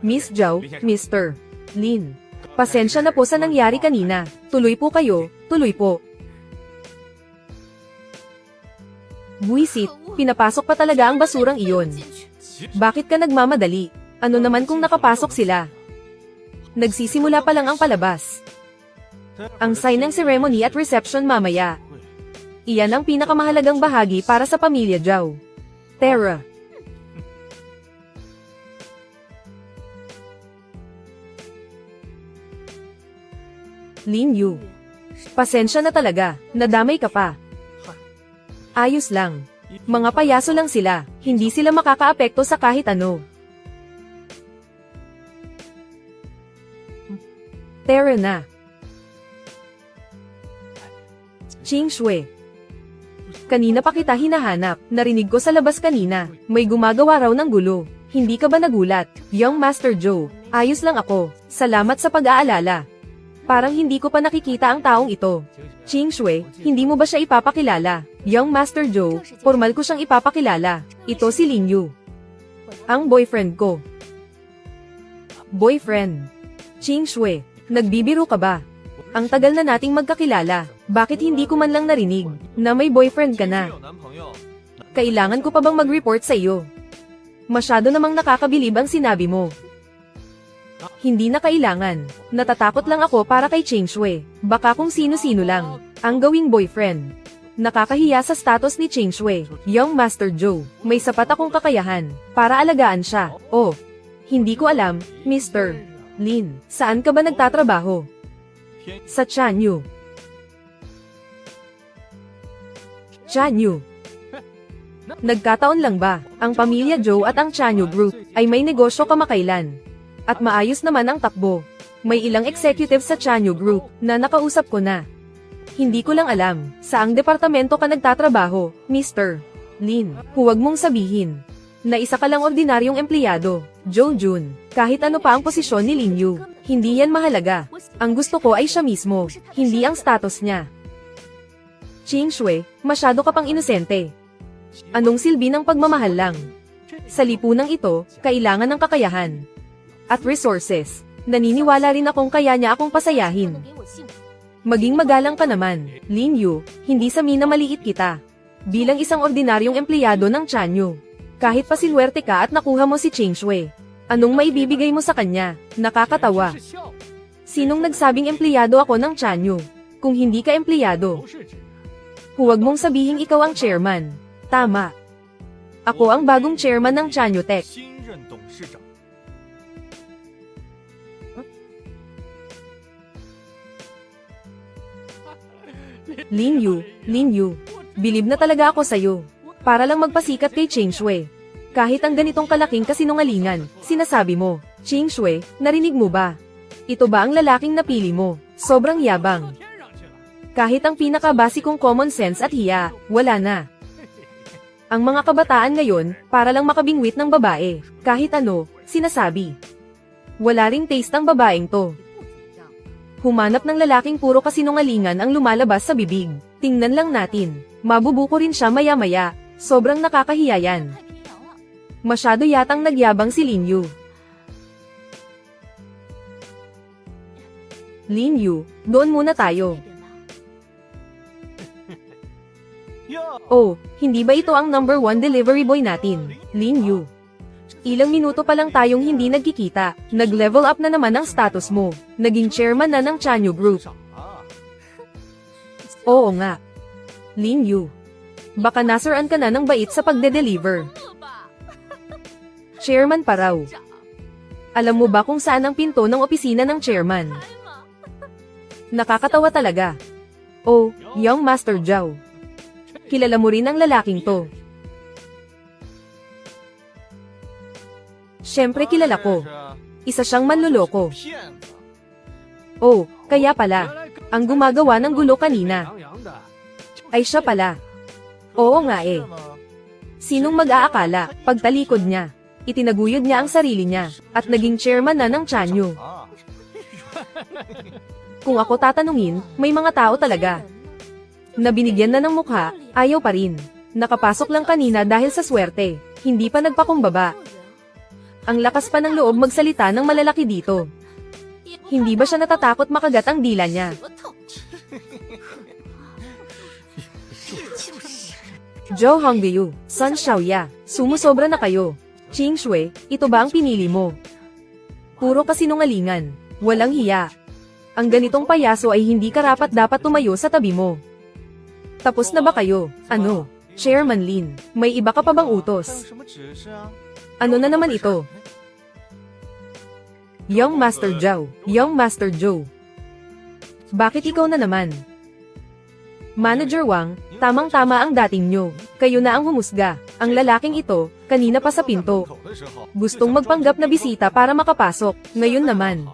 Miss Zhao, Mr. Lin. Pasensya na po sa nangyari kanina. Tuloy po kayo, tuloy po. Buisit, pinapasok pa talaga ang basurang iyon. Bakit ka nagmamadali? Ano naman kung nakapasok sila? Nagsisimula pa lang ang palabas. Ang sign ng ceremony at reception mamaya. Iyan ang pinakamahalagang bahagi para sa pamilya Zhao. Terra. Lin Yu. Pasensya na talaga, nadamay ka pa. Ayos lang. Mga payaso lang sila, hindi sila makakaapekto sa kahit ano. Terra na. Qing Shui. Kanina pa kita hinahanap, narinig ko sa labas kanina, may gumagawa raw ng gulo. Hindi ka ba nagulat? Young Master Zhou, ayos lang ako, salamat sa pag-aalala. Parang hindi ko pa nakikita ang taong ito. Qing Shui, hindi mo ba siya ipapakilala? Young Master Zhou, formal ko siyang ipapakilala. Ito si Lin Yu. Ang boyfriend ko. Boyfriend. Qing Shui. Nagbibiro ka ba? Ang tagal na nating magkakilala, bakit hindi ko man lang narinig na may boyfriend ka na? Kailangan ko pa bang mag-report sa iyo? Masyado namang nakakabilib ang sinabi mo. Hindi na kailangan, natatakot lang ako para kay Qing Shui, baka kung sino-sino lang ang gawing boyfriend. Nakakahiya sa status ni Qing Shui, Young Master Zhou, may sapat akong kakayahan para alagaan siya. Oh, hindi ko alam, Mr. Lin, saan ka ba nagtatrabaho? Sa Chanyu. Chanyu. Nagkataon lang ba, ang pamilya Zhou at ang Chanyu Group ay may negosyo kamakailan? At maayos naman ang takbo. May ilang executive sa Chanyu Group na nakausap ko na. Hindi ko lang alam, saang departamento ka nagtatrabaho, Mr. Lin. Huwag mong sabihin na isa ka lang ordinaryong empleyado, Zhou Jun. Kahit ano pa ang posisyon ni Lin Yu, hindi yan mahalaga. Ang gusto ko ay siya mismo, hindi ang status niya. Qing Shui, masyado ka pang inosente. Anong silbi ng pagmamahal lang? Sa lipunang ito, kailangan ng kakayahan at resources. Naniniwala rin akong kaya niya akong pasayahin. Maging magalang ka naman, Lin Yu, hindi sa minamaliit kita. Bilang isang ordinaryong empleyado ng Chanyu. Kahit pa silwerte ka at nakuha mo si Qing Shui. Anong maibibigay mo sa kanya? Nakakatawa. Sinong nagsabing empleyado ako ng Chanyu? Kung hindi ka empleyado, huwag mong sabihing ikaw ang chairman. Tama. Ako ang bagong chairman ng Chanyu Tech. Lin Yu, bilib na talaga ako sa'yo. Para lang magpasikat kay Ching Shui. Kahit ang ganitong kalaking kasinungalingan, sinasabi mo. Ching Shui, narinig mo ba? Ito ba ang lalaking napili mo? Sobrang yabang. Kahit ang pinakabasikong common sense at hiya, wala na. Ang mga kabataan ngayon, para lang makabingwit ng babae, kahit ano, sinasabi. Wala ring taste ang babaeng to. Humanap ng lalaking puro kasinungalingan ang lumalabas sa bibig. Tingnan lang natin. Mabubuko rin siya maya-maya. Sobrang nakakahiya yan. Masyado yatang nagyabang si Lin Yu. Lin Yu, doon muna tayo. Oh, hindi ba ito ang number 1 delivery boy natin, Lin Yu? Ilang minuto pa lang tayong hindi nagkikita, nag-level up na naman ang status mo, naging chairman na ng Chanyu Group. Oo nga. Lin Yu. Baka nasuran ka na ng bait sa pagde-deliver. Chairman pa raw. Alam mo ba kung saan ang pinto ng opisina ng chairman? Nakakatawa talaga. Oh, Young Master Zhao. Kilala mo rin ang lalaking to. Siyempre kilala ko. Isa siyang manloloko. Oh, kaya pala. Ang gumagawa ng gulo kanina ay siya pala. Oo nga eh. Sinong mag-aakala, pagtalikod niya, itinaguyod niya ang sarili niya, at naging chairman na ng Chanyu. Kung ako tatanungin, may mga tao talaga. Nabinigyan na ng mukha, ayaw pa rin. Nakapasok lang kanina dahil sa swerte, hindi pa nagpakumbaba. Ang lakas pa ng loob magsalita ng malalaki dito. Hindi ba siya natatakot makagat ang dila niya? Zhou Hongbiu, Sun Xiaoya, sumusobra na kayo. Ching Shui, ito ba ang pinili mo? Puro kasinungalingan, walang hiya. Ang ganitong payaso ay hindi karapat-dapat tumayo sa tabi mo. Tapos na ba kayo? Ano? Chairman Lin, may iba ka pa bang utos? Ano na naman ito? Young Master Zhao, Young Master Zhou. Bakit ikaw na naman? Manager Wang, tamang-tama ang dating nyo. Kayo na ang humusga. Ang lalaking ito, kanina pa sa pinto. Gustong magpanggap na bisita para makapasok. Ngayon naman,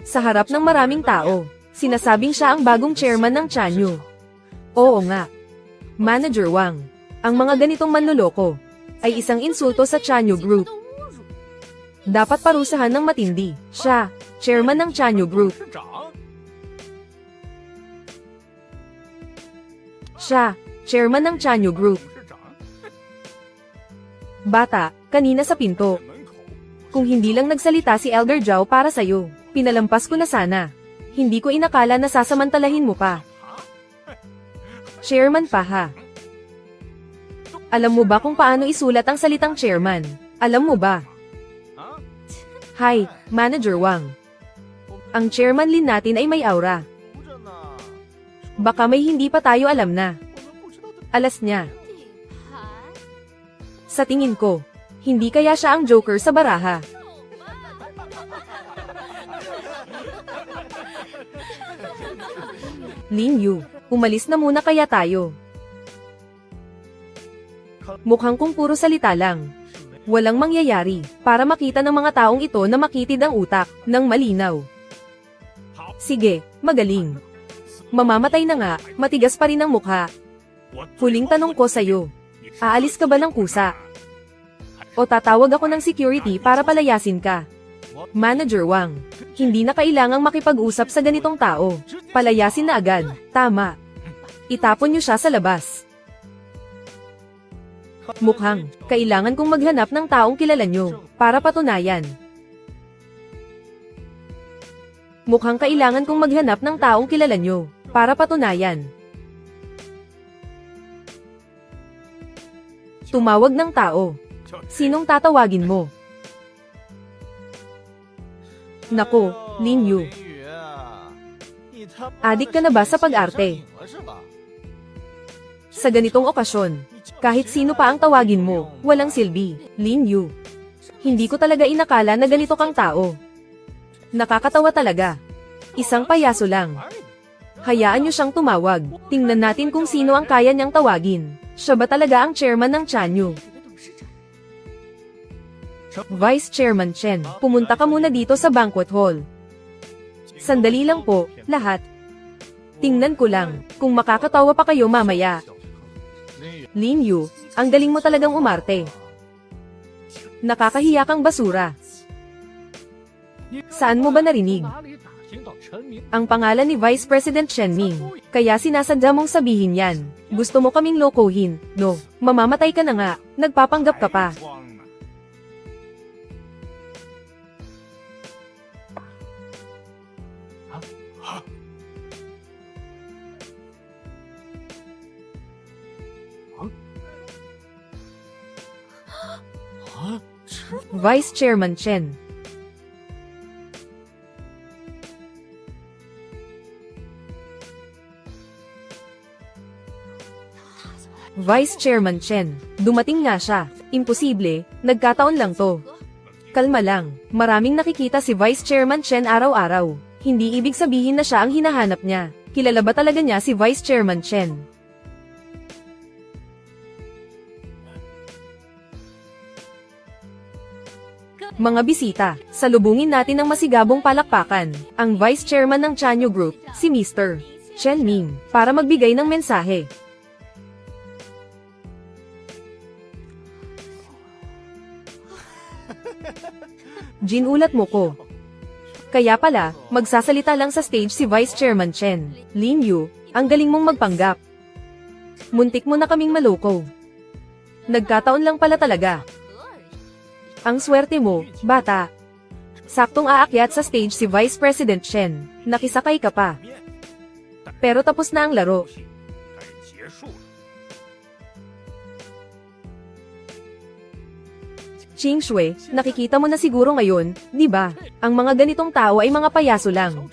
sa harap ng maraming tao, sinasabing siya ang bagong chairman ng Chanyu. Oo nga. Manager Wang, ang mga ganitong manloloko ay isang insulto sa Chanyu Group. Dapat parusahan ng matindi. Siya, chairman ng Chanyu Group. Siya, chairman ng Chanyu Group. Bata, kanina sa pinto. Kung hindi lang nagsalita si Elder Zhao para sa'yo, pinalampas ko na sana. Hindi ko inakala na sasamantalahin mo pa. Chairman pa ha. Alam mo ba kung paano isulat ang salitang chairman? Alam mo ba? Hi, Manager Wang. Ang chairman Lin natin ay may aura. Baka may hindi pa tayo alam na. Alas niya. Sa tingin ko, hindi kaya siya ang Joker sa baraha. Lin Yu, umalis na muna kaya tayo. Mukhang kung puro salita lang. Walang mangyayari, para makita ng mga taong ito na makitid ang utak, ng malinaw. Sige, magaling. Mamamatay na nga, matigas pa rin ang mukha. Huling tanong ko sa'yo. Aalis ka ba ng kusa? O tatawag ako ng security para palayasin ka? Manager Wang, hindi na kailangang makipag-usap sa ganitong tao. Palayasin na agad, tama. Itapon niyo siya sa labas. Mukhang, kailangan kong maghanap ng taong kilala nyo, para patunayan. Mukhang kailangan kong maghanap ng taong kilala nyo, para patunayan. Tumawag ng tao. Sinong tatawagin mo? Nako, Lin Yu. Adik ka na ba sa pag-arte? Sa ganitong okasyon, kahit sino pa ang tawagin mo, walang silbi, Lin Yu. Hindi ko talaga inakala na ganito kang tao. Nakakatawa talaga. Isang payaso lang. Hayaan niyo siyang tumawag. Tingnan natin kung sino ang kaya niyang tawagin. Siya ba talaga ang chairman ng Chanyu? Vice Chairman Chen, pumunta ka muna dito sa banquet hall. Sandali lang po, lahat. Tingnan ko lang, kung makakatawa pa kayo mamaya. Lin Yu, ang galing mo talagang umarte. Nakakahiya kang basura. Saan mo ba narinig? Ang pangalan ni Vice President Chen Ming, kaya sinasadya mong sabihin yan. Gusto mo kaming lokohin, no? Mamamatay ka na nga, nagpapanggap ka pa. Vice Chairman Chen. Vice Chairman Chen, dumating nga siya. Imposible, nagkataon lang to. Kalma lang, maraming nakikita si Vice Chairman Chen araw-araw. Hindi ibig sabihin na siya ang hinahanap niya. Kilala ba talaga niya si Vice Chairman Chen? Mga bisita, salubungin natin ng masigabong palakpakan, ang Vice Chairman ng Chanyu Group, si Mr. Chen Ming, para magbigay ng mensahe. Ginulat mo ko. Kaya pala, magsasalita lang sa stage si Vice Chairman Chen. Lin Yu, ang galing mong magpanggap. Muntik mo na kaming maloko. Nagkataon lang pala talaga. Ang swerte mo, bata. Saktong aakyat sa stage si Vice President Chen, nakisakay ka pa. Pero tapos na ang laro. Ching Shui, nakikita mo na siguro ngayon, di ba? Ang mga ganitong tao ay mga payaso lang.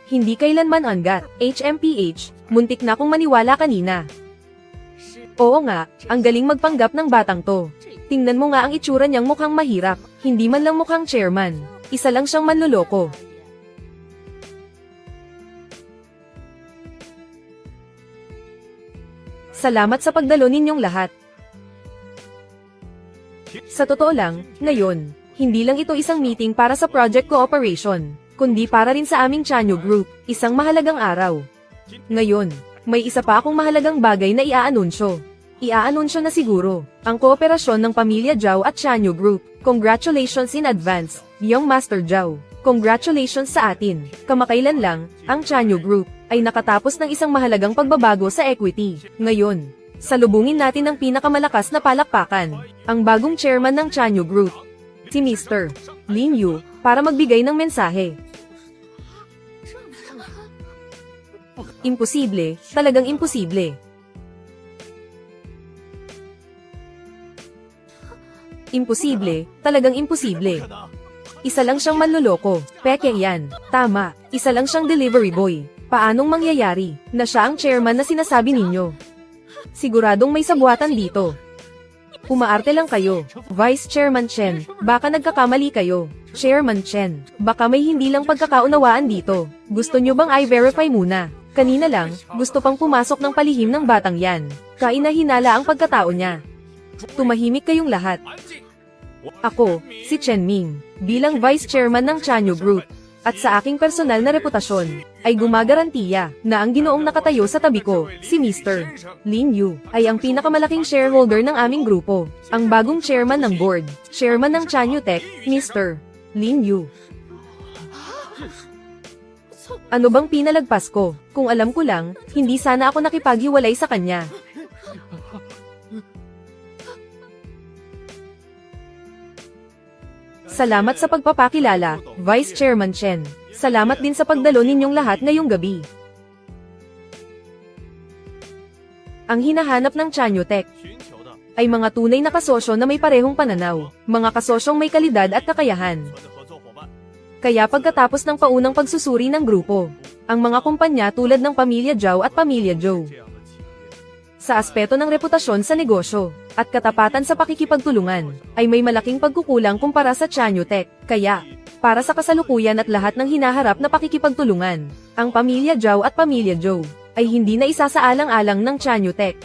Hindi kailanman anggat, HMPH, muntik na akong maniwala kanina. Oo nga, ang galing magpanggap ng batang to. Tingnan mo nga ang itsura niyang mukhang mahirap, hindi man lang mukhang chairman. Isa lang siyang manloloko. Salamat sa pagdalo ninyong lahat. Sa totoo lang, ngayon, hindi lang ito isang meeting para sa project cooperation, kundi para rin sa aming Chanyu Group, isang mahalagang araw. Ngayon, may isa pa akong mahalagang bagay na iaanunsyo. Iaanunsyo na siguro, ang kooperasyon ng pamilya Zhao at Chanyu Group. Congratulations in advance, Young Master Zhao. Congratulations sa atin. Kamakailan lang, ang Chanyu Group ay nakatapos ng isang mahalagang pagbabago sa equity. Ngayon, salubungin natin ang pinakamalakas na palakpakan, ang bagong chairman ng Chanyu Group, si Mr. Lin Yu, para magbigay ng mensahe. Imposible, talagang imposible. Imposible, talagang imposible. Isa lang siyang manloloko, peke yan, tama, isa lang siyang delivery boy. Paanong mangyayari, na siya ang chairman na sinasabi ninyo? Siguradong may sabuatan dito. Umaarte lang kayo, Vice Chairman Chen, baka nagkakamali kayo. Chairman Chen, baka may hindi lang pagkakaunawaan dito. Gusto nyo bang i-verify muna? Kanina lang, gusto pang pumasok ng palihim ng batang yan. Kainahinala ang pagkatao niya. Tumahimik kayong lahat. Ako, si Chen Ming, bilang Vice Chairman ng Chanyu Group, at sa aking personal na reputasyon, ay gumagarantiya na ang ginoong nakatayo sa tabi ko, si Mr. Lin Yu, ay ang pinakamalaking shareholder ng aming grupo, ang bagong chairman ng board, chairman ng Chanyu Tech, Mr. Lin Yu. Ano bang pinalagpas ko? Kung alam ko lang, hindi sana ako nakipaghiwalay sa kanya. Salamat sa pagpapakilala, Vice Chairman Chen. Salamat din sa pagdalo ninyong lahat ngayong gabi. Ang hinahanap ng Chanyu Tech ay mga tunay na kasosyo na may parehong pananaw, mga kasosyong may kalidad at kakayahan. Kaya pagkatapos ng paunang pagsusuri ng grupo, ang mga kumpanya tulad ng Pamilya Zhao at Pamilya Zhou, sa aspeto ng reputasyon sa negosyo, at katapatan sa pakikipagtulungan, ay may malaking pagkukulang kumpara sa Chanyu Tech. Kaya, para sa kasalukuyan at lahat ng hinaharap na pakikipagtulungan, ang Pamilya Zhao at Pamilya Zhou, ay hindi na isasaalang-alang ng Chanyu Tech.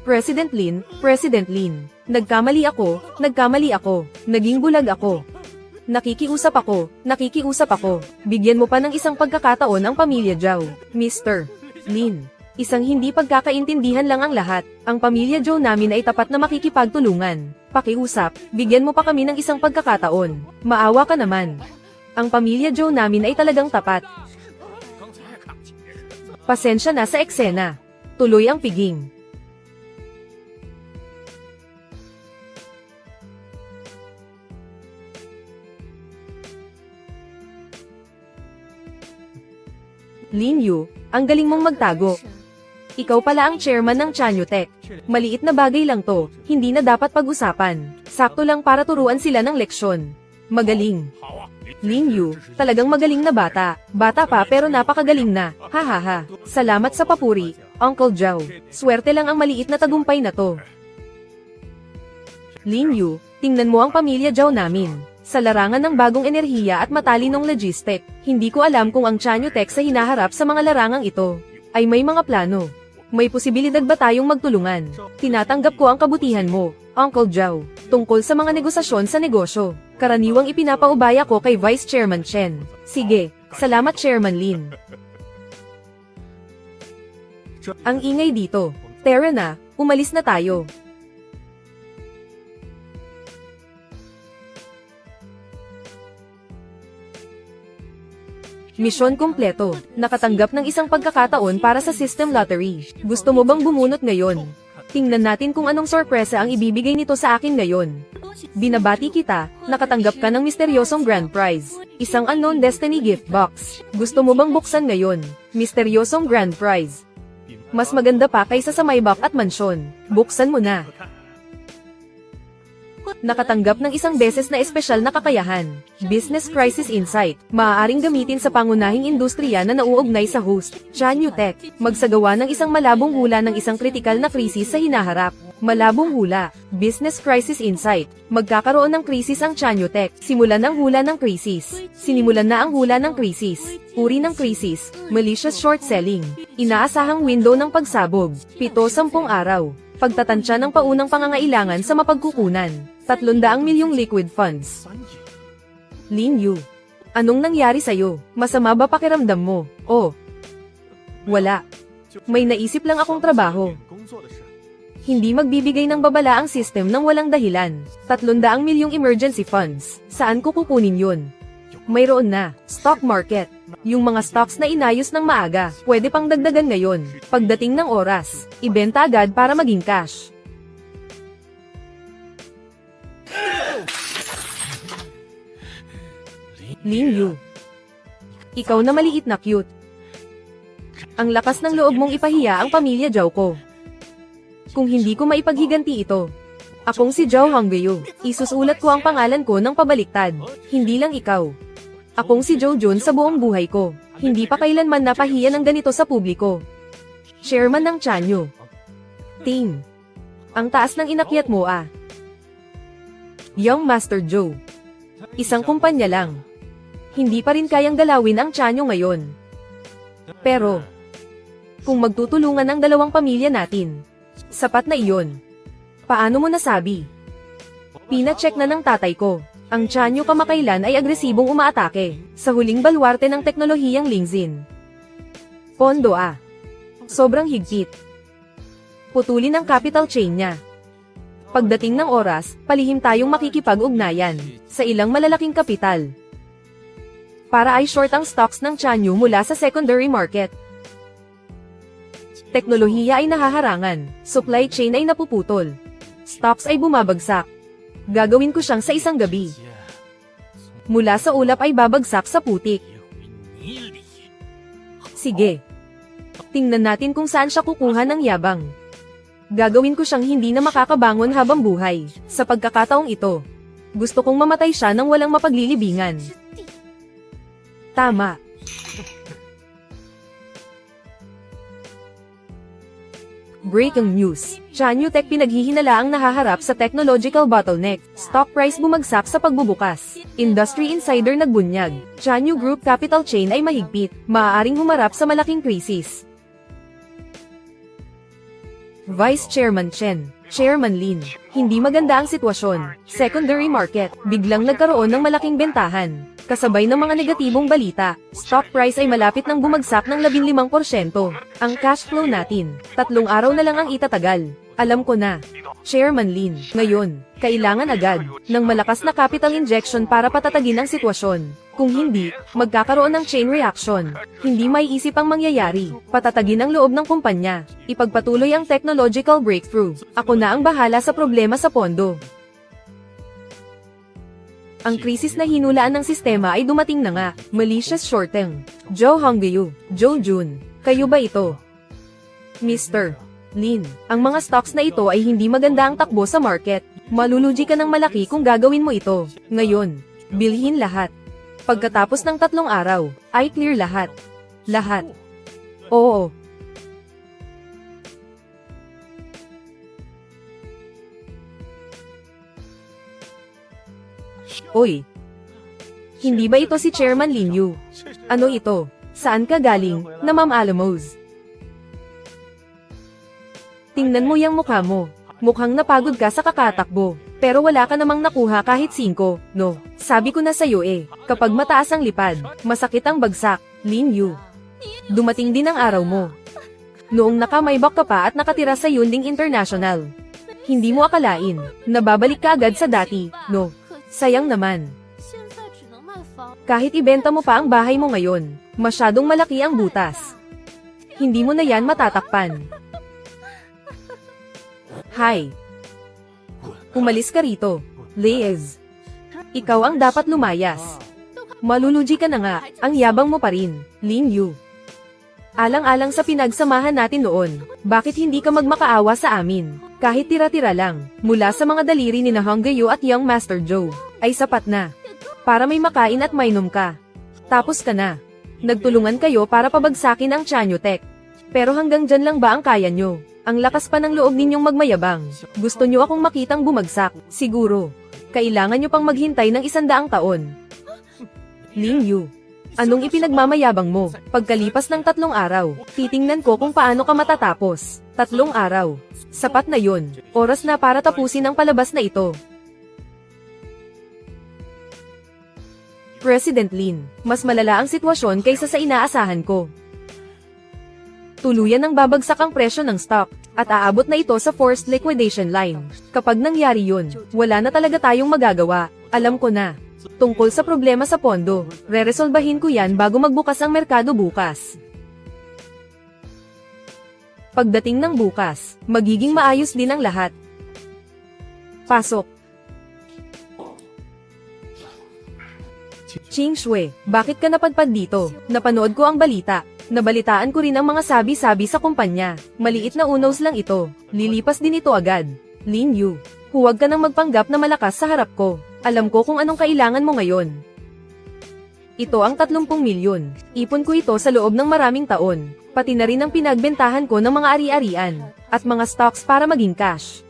President Lin, nagkamali ako, naging bulag ako. Nakikiusap ako, bigyan mo pa ng isang pagkakataon ang Pamilya Zhao. Mr. Lin, isang hindi pagkakaintindihan lang ang lahat, ang Pamilya Zhao namin ay tapat na makikipagtulungan. Pakiusap, bigyan mo pa kami ng isang pagkakataon. Maawa ka naman. Ang Pamilya Zhao namin ay talagang tapat. Pasensya na sa eksena. Tuloy ang piging. Lin Yu, ang galing mong magtago. Ikaw pala ang chairman ng Chanyu Tech. Maliit na bagay lang to, hindi na dapat pag-usapan. Sakto lang para turuan sila ng leksyon. Magaling. Lin Yu, talagang magaling na bata. Bata pa pero napakagaling na. Hahaha. Salamat sa papuri, Uncle Zhao. Swerte lang ang maliit na tagumpay na to. Lin Yu, tingnan mo ang Pamilya Zhao namin. Sa larangan ng bagong enerhiya at matalinong logistic, hindi ko alam kung ang Chanyu Tech sa hinaharap sa mga larangang ito ay may mga plano. May posibilidad ba tayong magtulungan? Tinatanggap ko ang kabutihan mo, Uncle Zhao, tungkol sa mga negosasyon sa negosyo. Karaniwang ipinapaubaya ko kay Vice Chairman Chen. Sige, salamat Chairman Lin. Ang ingay dito. Tara na, umalis na tayo. Misyon kumpleto. Nakatanggap ng isang pagkakataon para sa system lottery. Gusto mo bang bumunot ngayon? Tingnan natin kung anong sorpresa ang ibibigay nito sa akin ngayon. Binabati kita, nakatanggap ka ng misteryosong grand prize. Isang unknown destiny gift box. Gusto mo bang buksan ngayon? Misteryosong grand prize. Mas maganda pa kaysa sa Maybach at mansyon. Buksan mo na. Nakatanggap ng isang beses na espesyal na kakayahan. Business Crisis Insight. Maaaring gamitin sa pangunahing industriya na nauugnay sa host, Chanyu Tech. Magsagawa ng isang malabong hula ng isang kritikal na krisis sa hinaharap. Malabong hula. Business Crisis Insight. Magkakaroon ng krisis ang Chanyu Tech. Simulan ang hula ng krisis. Sinimulan na ang hula ng krisis. Uri ng krisis. Malicious short selling. Inaasahang window ng pagsabog. 7-10 araw. Pagtatansya ng paunang pangangailangan sa mapagkukunan. 300 milyong liquid funds. Lin Yu, anong nangyari sa'yo? Masama ba pakiramdam mo? Oh. Wala. May naisip lang akong trabaho. Hindi magbibigay ng babala ang system ng walang dahilan. 300 milyong emergency funds. Saan ko kukunin yun? Mayroon na. Stock market. Yung mga stocks na inayos ng maaga, pwede pang dagdagan ngayon. Pagdating ng oras, ibenta agad para maging cash. Lin Yu, ikaw na maliit na cute. Ang lakas ng loob mong ipahiya ang Pamilya Zhao ko. Kung hindi ko maipaghiganti ito, akong si Zhao Hongyu, isusulat ko ang pangalan ko ng pabaliktad. Hindi lang ikaw. Akong si Zhou Jun sa buong buhay ko. Hindi pa kailanman napahiya ng ganito sa publiko. Chairman ng Chanyu Team. Ang taas ng inakyat mo ah. Young Master Zhou. Isang kumpanya lang. Hindi pa rin kayang galawin ang Chanyu ngayon. Pero, kung magtutulungan ang dalawang pamilya natin, sapat na iyon. Paano mo nasabi? Pina-check na ng tatay ko. Ang Chanyu kamakailan ay agresibong umaatake sa huling baluarte ng teknolohiyang Lingzin. Pondo ah. Sobrang higpit. Putulin ang capital chain niya. Pagdating ng oras, palihim tayong makikipag-ugnayan sa ilang malalaking kapital. Para ay short ang stocks ng Chanyu mula sa secondary market. Teknolohiya ay nahaharangan, supply chain ay napuputol. Stocks ay bumabagsak. Gagawin ko siyang sa isang gabi. Mula sa ulap ay babagsak sa putik. Sige. Tingnan natin kung saan siya kukuha ng yabang. Gagawin ko siyang hindi na makakabangon habang buhay. Sa pagkakataong ito, gusto kong mamatay siya nang walang mapaglilibingan. Tama. Breaking news. Chanyu Tech pinaghihinalaang nahaharap sa technological bottleneck. Stock price bumagsak sa pagbubukas. Industry insider nagbunyag. Chanyu Group capital chain ay mahigpit. Maaaring humarap sa malaking krisis. Vice Chairman Chen. Chairman Lin. Hindi maganda ang sitwasyon. Secondary market. Biglang nagkaroon ng malaking bentahan. Kasabay ng mga negatibong balita, stock price ay malapit nang bumagsak ng 15%. Ang cash flow natin, 3 araw na lang ang itatagal. Alam ko na. Chairman Lin, ngayon, kailangan agad ng malakas na capital injection para patatagin ang sitwasyon. Kung hindi, magkakaroon ng chain reaction. Hindi maiisip ang mangyayari. Patatagin ang loob ng kumpanya. Ipagpatuloy ang technological breakthrough. Ako na ang bahala sa problema sa pondo. Ang krisis na hinulaan ng sistema ay dumating na nga. Malicious shorting. Joe Hongyu, Joe Jun, kayo ba ito? Mr. Lin, ang mga stocks na ito ay hindi maganda ang takbo sa market. Malulugi ka ng malaki kung gagawin mo ito. Ngayon, bilhin lahat. Pagkatapos ng 3 araw, ay clear lahat. Lahat. Oo. Oy. Hindi ba ito si Chairman Lin Yu? Ano ito? Saan ka galing, na Ma'am Alamos? Tingnan mo yung mukha mo. Mukhang napagod ka sa kakatakbo. Pero wala ka namang nakuha kahit 5, no? Sabi ko na sa'yo kapag mataas ang lipad, masakit ang bagsak, Lin Yu. Dumating din ang araw mo. Noong nakamaybak ka pa at nakatira sa Yunling International. Hindi mo akalain, nababalik ka agad sa dati, no? Sayang naman. Kahit ibenta mo pa ang bahay mo ngayon, masyadong malaki ang butas. Hindi mo na yan matatakpan. Hi. Umalis ka rito, Liz. Ikaw ang dapat lumayas. Malulugi ka na nga, ang yabang mo pa rin, Lin Yu. Alang-alang sa pinagsamahan natin noon, bakit hindi ka magmakaawa sa amin? Kahit tira-tira lang, mula sa mga daliri ni na Hongyu at Young Master Joe, ay sapat na. Para may makain at mainom ka. Tapos ka na. Nagtulungan kayo para pabagsakin ang Chanyu Tech. Pero hanggang dyan lang ba ang kaya nyo? Ang lakas pa ng loob ninyong magmayabang. Gusto nyo akong makitang bumagsak, siguro. Kailangan nyo pang maghintay ng 100 taon. Lin Yu. Anong ipinagmamayabang mo? Pagkalipas ng 3 araw, titingnan ko kung paano ka matatapos. 3 araw. Sapat na yun. Oras na para tapusin ang palabas na ito. President Lin, mas malala ang sitwasyon kaysa sa inaasahan ko. Tuluyan ng babagsak ang presyo ng stock, at aabot na ito sa forced liquidation line. Kapag nangyari yun, wala na talaga tayong magagawa. Alam ko na. Tungkol sa problema sa pondo, reresolbahin ko yan bago magbukas ang merkado bukas. Pagdating ng bukas, magiging maayos din ang lahat. Pasok. Ching Shui, bakit ka napadpad dito? Napanood ko ang balita. Nabalitaan ko rin ang mga sabi-sabi sa kumpanya. Maliit na unos lang ito. Lilipas din ito agad. Lin Yu, huwag ka nang magpanggap na malakas sa harap ko. Alam ko kung anong kailangan mo ngayon. Ito ang 30 milyon. Ipon ko ito sa loob ng maraming taon. Pati na rin ang pinagbentahan ko ng mga ari-arian at mga stocks para maging cash.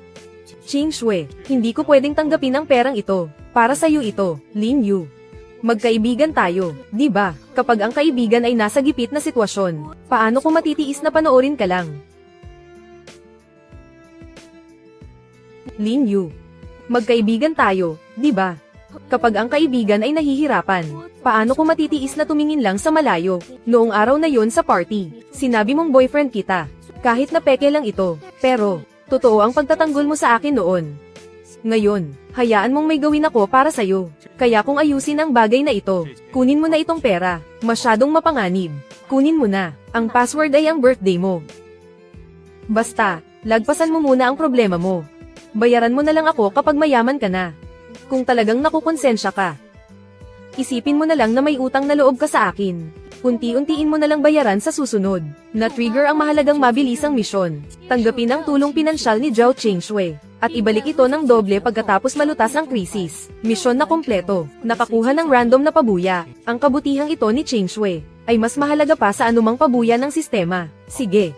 Ching Shui, hindi ko pwedeng tanggapin ang perang ito. Para sa'yo ito, Lin Yu. Magkaibigan tayo, di ba? Kapag ang kaibigan ay nasa gipit na sitwasyon, paano kung matitiis na panoorin ka lang? Lin Yu. Magkaibigan tayo, di ba? Kapag ang kaibigan ay nahihirapan, paano kung matitiis na tumingin lang sa malayo? Noong araw na yon sa party, sinabi mong boyfriend kita. Kahit na peke lang ito, pero, totoo ang pagtatanggol mo sa akin noon. Ngayon, hayaan mong may gawin ako para sa'yo. Kaya kung ayusin ang bagay na ito, kunin mo na itong pera. Masyadong mapanganib. Kunin mo na. Ang password ay ang birthday mo. Basta, lagpasan mo muna ang problema mo. Bayaran mo na lang ako kapag mayaman ka na. Kung talagang nakukonsensya ka. Isipin mo na lang na may utang na loob ka sa akin. Unti-untiin mo na lang bayaran sa susunod. Na-trigger ang mahalagang mabilisang misyon. Tanggapin ang tulong pinansyal ni Zhao Qingshui, at ibalik ito ng doble pagkatapos malutas ang krisis. Misyon na kompleto. Nakakuha ng random na pabuya. Ang kabutihang ito ni Qingshui ay mas mahalaga pa sa anumang pabuya ng sistema. Sige.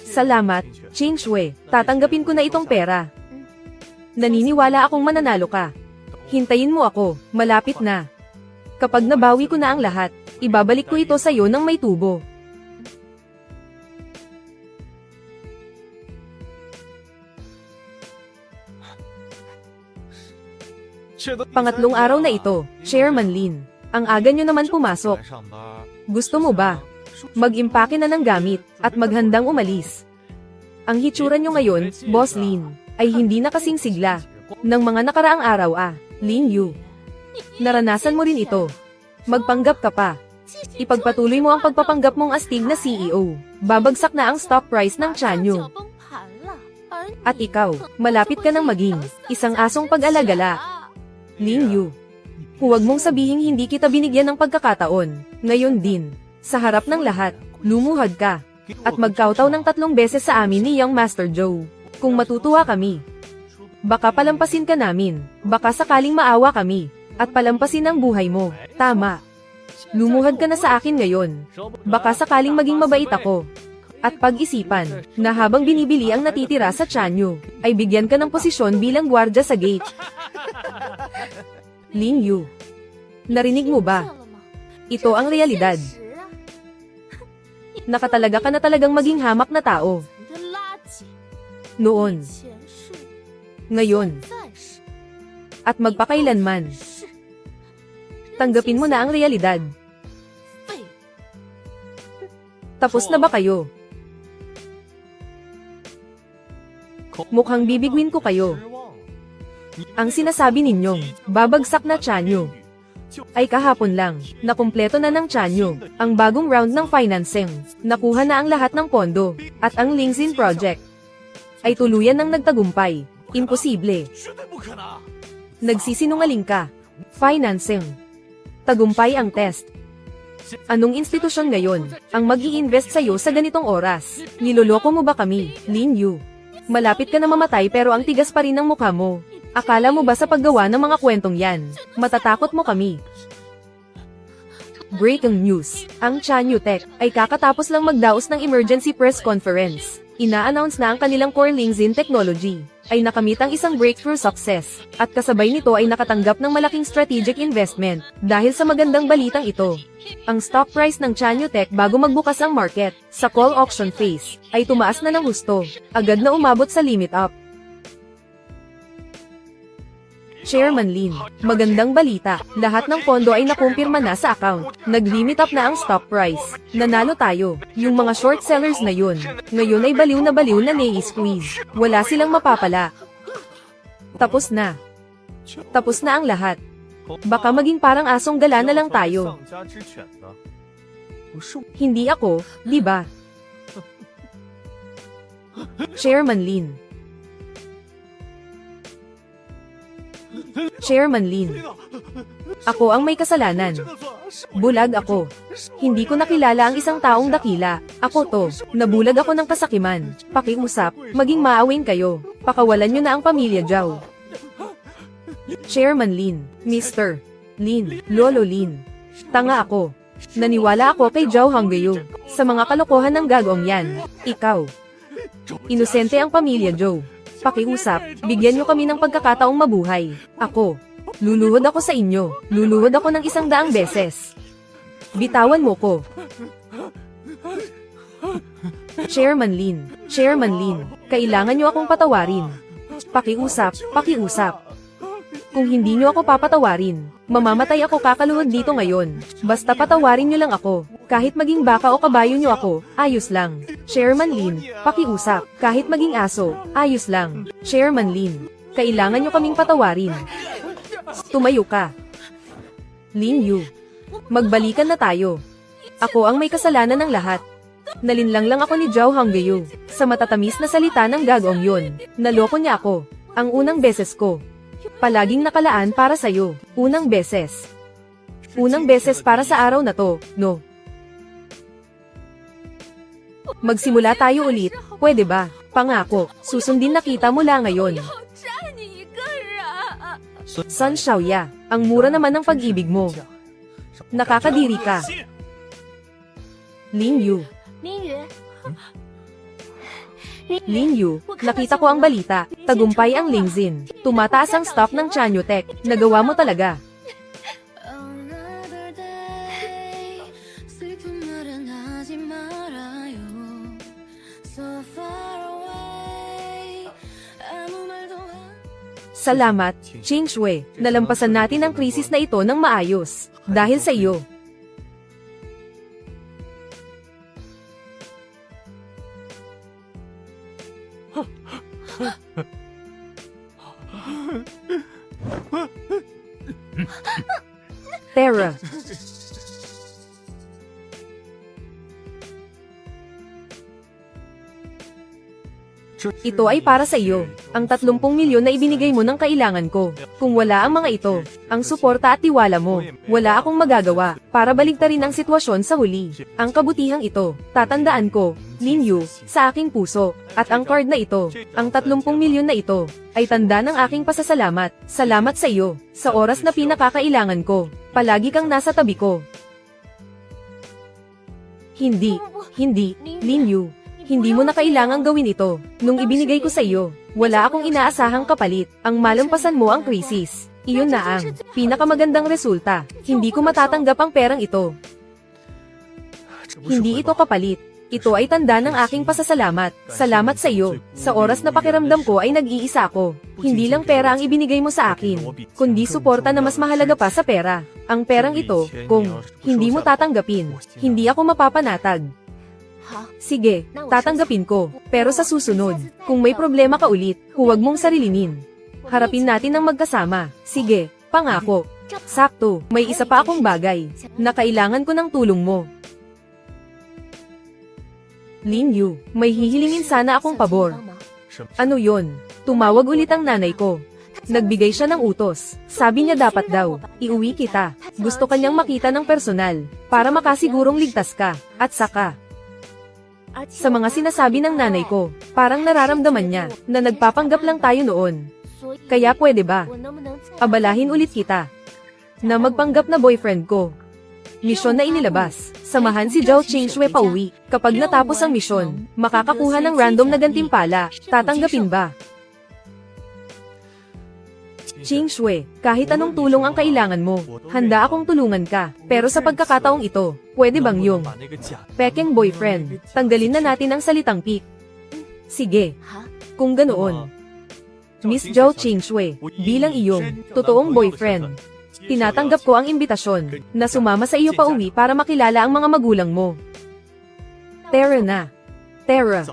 Salamat, Qingshui. Tatanggapin ko na itong pera. Naniniwala akong mananalo ka. Hintayin mo ako, malapit na. Kapag nabawi ko na ang lahat, ibabalik ko ito sa'yo ng may tubo. Pangatlong araw na ito, Chairman Lin. Ang aga nyo naman pumasok. Gusto mo ba? Mag-impake na ng gamit, at maghandang umalis. Ang hitsura nyo ngayon, Boss Lin, ay hindi na kasing sigla ng mga nakaraang araw Lin Yu. Naranasan mo rin ito. Magpanggap ka pa. Ipagpatuloy mo ang pagpapanggap mong astig na CEO. Babagsak na ang stock price ng Chanyu. At ikaw, malapit ka nang maging isang asong pag-alagala. Lin Yu. Huwag mong sabihing hindi kita binigyan ng pagkakataon. Ngayon din, sa harap ng lahat, lumuhad ka. At magkautaw ng 3 beses sa amin ni Young Master Zhou. Kung matutuwa kami, baka palampasin ka namin. Baka sakaling maawa kami. At palampasin ang buhay mo. Tama. Lumuhad ka na sa akin ngayon. Baka sakaling maging mabait ako. At pag-isipan, na habang binibili ang natitira sa Chanyu, ay bigyan ka ng posisyon bilang gwardya sa gate. Lin Yu. Narinig mo ba? Ito ang realidad. Nakatalaga ka na talagang maging hamak na tao. Noon. Ngayon. At magpakailanman. Tanggapin mo na ang realidad. Tapos na ba kayo? Mukhang bibigwin ko kayo. Ang sinasabi ninyong, babagsak na Chanyu, ay kahapon lang, nakumpleto na ng Chanyu, ang bagong round ng financing, nakuha na ang lahat ng pondo, at ang Lingxin Project, ay tuluyan ng nagtagumpay. Imposible. Nagsisinungaling ka. Financing. Tagumpay ang test. Anong institusyon ngayon ang mag-i-invest sa'yo sa ganitong oras? Niloloko mo ba kami, Lin Yu? Malapit ka na mamatay pero ang tigas pa rin ng mukha mo. Akala mo ba sa paggawa ng mga kwentong yan, matatakot mo kami? Breaking news. Ang Chanyu Tech ay kakatapos lang magdaos ng emergency press conference. Ina-announce na ang kanilang core Lingxin technology ay nakamit ang isang breakthrough success, at kasabay nito ay nakatanggap ng malaking strategic investment dahil sa magandang balitang ito. Ang stock price ng Chanyu Tech bago magbukas ang market sa call auction phase ay tumaas na ng husto, agad na umabot sa limit up. Chairman Lin, magandang balita, lahat ng pondo ay nakumpirma na sa account. Nag-limit up na ang stock price. Nanalo tayo. Yung mga short sellers na yun, ngayon ay baliw na nai-squeeze. Wala silang mapapala. Tapos na. Tapos na ang lahat. Baka maging parang asong gala na lang tayo. Hindi ako, di ba? Chairman Lin. Chairman Lin. Ako ang may kasalanan. Bulag ako. Hindi ko nakilala ang isang taong dakila. Ako to. Nabulag ako ng kasakiman. Pakiusap, maging maawin kayo. Pakawalan nyo na ang pamilya Zhao. Chairman Lin. Mr. Lin. Lolo Lin. Tanga ako. Naniwala ako kay Zhao Hongyu. Sa mga kalokohan ng gagawang yan. Ikaw. Inosente ang pamilya Zhao. Pakiusap, bigyan nyo kami ng pagkakataong mabuhay. Ako. Luluhod ako sa inyo. Luluhod ako ng 100 beses. Bitawan mo ko. Chairman Lin. Chairman Lin, kailangan nyo akong patawarin. Pakiusap, pakiusap. Kung hindi nyo ako papatawarin, mamamatay ako kakaluhod dito ngayon. Basta patawarin nyo lang ako. Kahit maging baka o kabayo nyo ako, ayos lang. Chairman Lin, pakiusap. Kahit maging aso, ayos lang. Chairman Lin, kailangan nyo kaming patawarin. Tumayo ka. Lin Yu, magbalikan na tayo. Ako ang may kasalanan ng lahat. Nalinlang lang ako ni Zhao Hongyu. Sa matatamis na salita ng gagawang yun, naloko niya ako. Ang unang beses ko. Palaging nakalaan para sa'yo. Unang beses. Unang beses para sa araw na to, no? Magsimula tayo ulit, pwede ba? Pangako, susundin na kita mula ngayon. Sun Xiaoya, ang mura naman ng pag-ibig mo. Nakakadiri ka. Lin Yu. Lin Yu, nakita ko ang balita. Tagumpay ang Lingzin. Tumataas ang stock ng Chanyotech. Nagawa mo talaga. Salamat, Ching Shui. Nalampasan natin ang krisis na ito ng maayos. Dahil sa iyo. Terra. Ito ay para sa iyo. Ang 30 milyon na ibinigay mo ng kailangan ko. Kung wala ang mga ito, ang suporta at tiwala mo, wala akong magagawa para baligtarin ang sitwasyon sa huli. Ang kabutihang ito, tatandaan ko, Lin Yu, sa aking puso, at ang card na ito, ang 30 milyon na ito, ay tanda ng aking pasasalamat. Salamat sa iyo, sa oras na pinakakailangan ko. Palagi kang nasa tabi ko. Hindi, Lin Yu. Hindi mo na kailangang gawin ito. Nung ibinigay ko sa iyo, wala akong inaasahang kapalit. Ang malampasan mo ang krisis. Iyon na ang pinakamagandang resulta. Hindi ko matatanggap ang perang ito. Hindi ito kapalit. Ito ay tanda ng aking pasasalamat. Salamat sa iyo. Sa oras na pakiramdam ko ay nag-iisa ako. Hindi lang pera ang ibinigay mo sa akin, kundi suporta na mas mahalaga pa sa pera. Ang perang ito, kung hindi mo tatanggapin, hindi ako mapapanatag. Sige, tatanggapin ko. Pero sa susunod, kung may problema ka ulit, huwag mong sarilinin. Harapin natin ang magkasama. Sige, pangako. Sakto, may isa pa akong bagay na kailangan ko ng tulong mo. Lin Yu, may hihilingin sana akong pabor. Ano yon? Tumawag ulit ang nanay ko. Nagbigay siya ng utos. Sabi niya dapat daw, iuwi kita. Gusto kanyang makita ng personal, para makasigurong ligtas ka. At saka, sa mga sinasabi ng nanay ko, parang nararamdaman niya na nagpapanggap lang tayo noon. Kaya pwede ba? Abalahin ulit kita na magpanggap na boyfriend ko. Misyon na inilabas. Samahan si Zhao Qingshui pauwi. Kapag natapos ang misyon, makakakuha ng random na gantimpala. Tatanggapin ba? Qingshui, kahit anong tulong ang kailangan mo, handa akong tulungan ka. Pero sa pagkakataong ito, pwede bang yung pekeng boyfriend, tanggalin na natin ang salitang pik? Sige. Kung ganoon, Miss Zhao Qingshui, bilang iyong totoong boyfriend, tinatanggap ko ang imbitasyon na sumama sa iyo pauwi para makilala ang mga magulang mo. Terra na. Terra.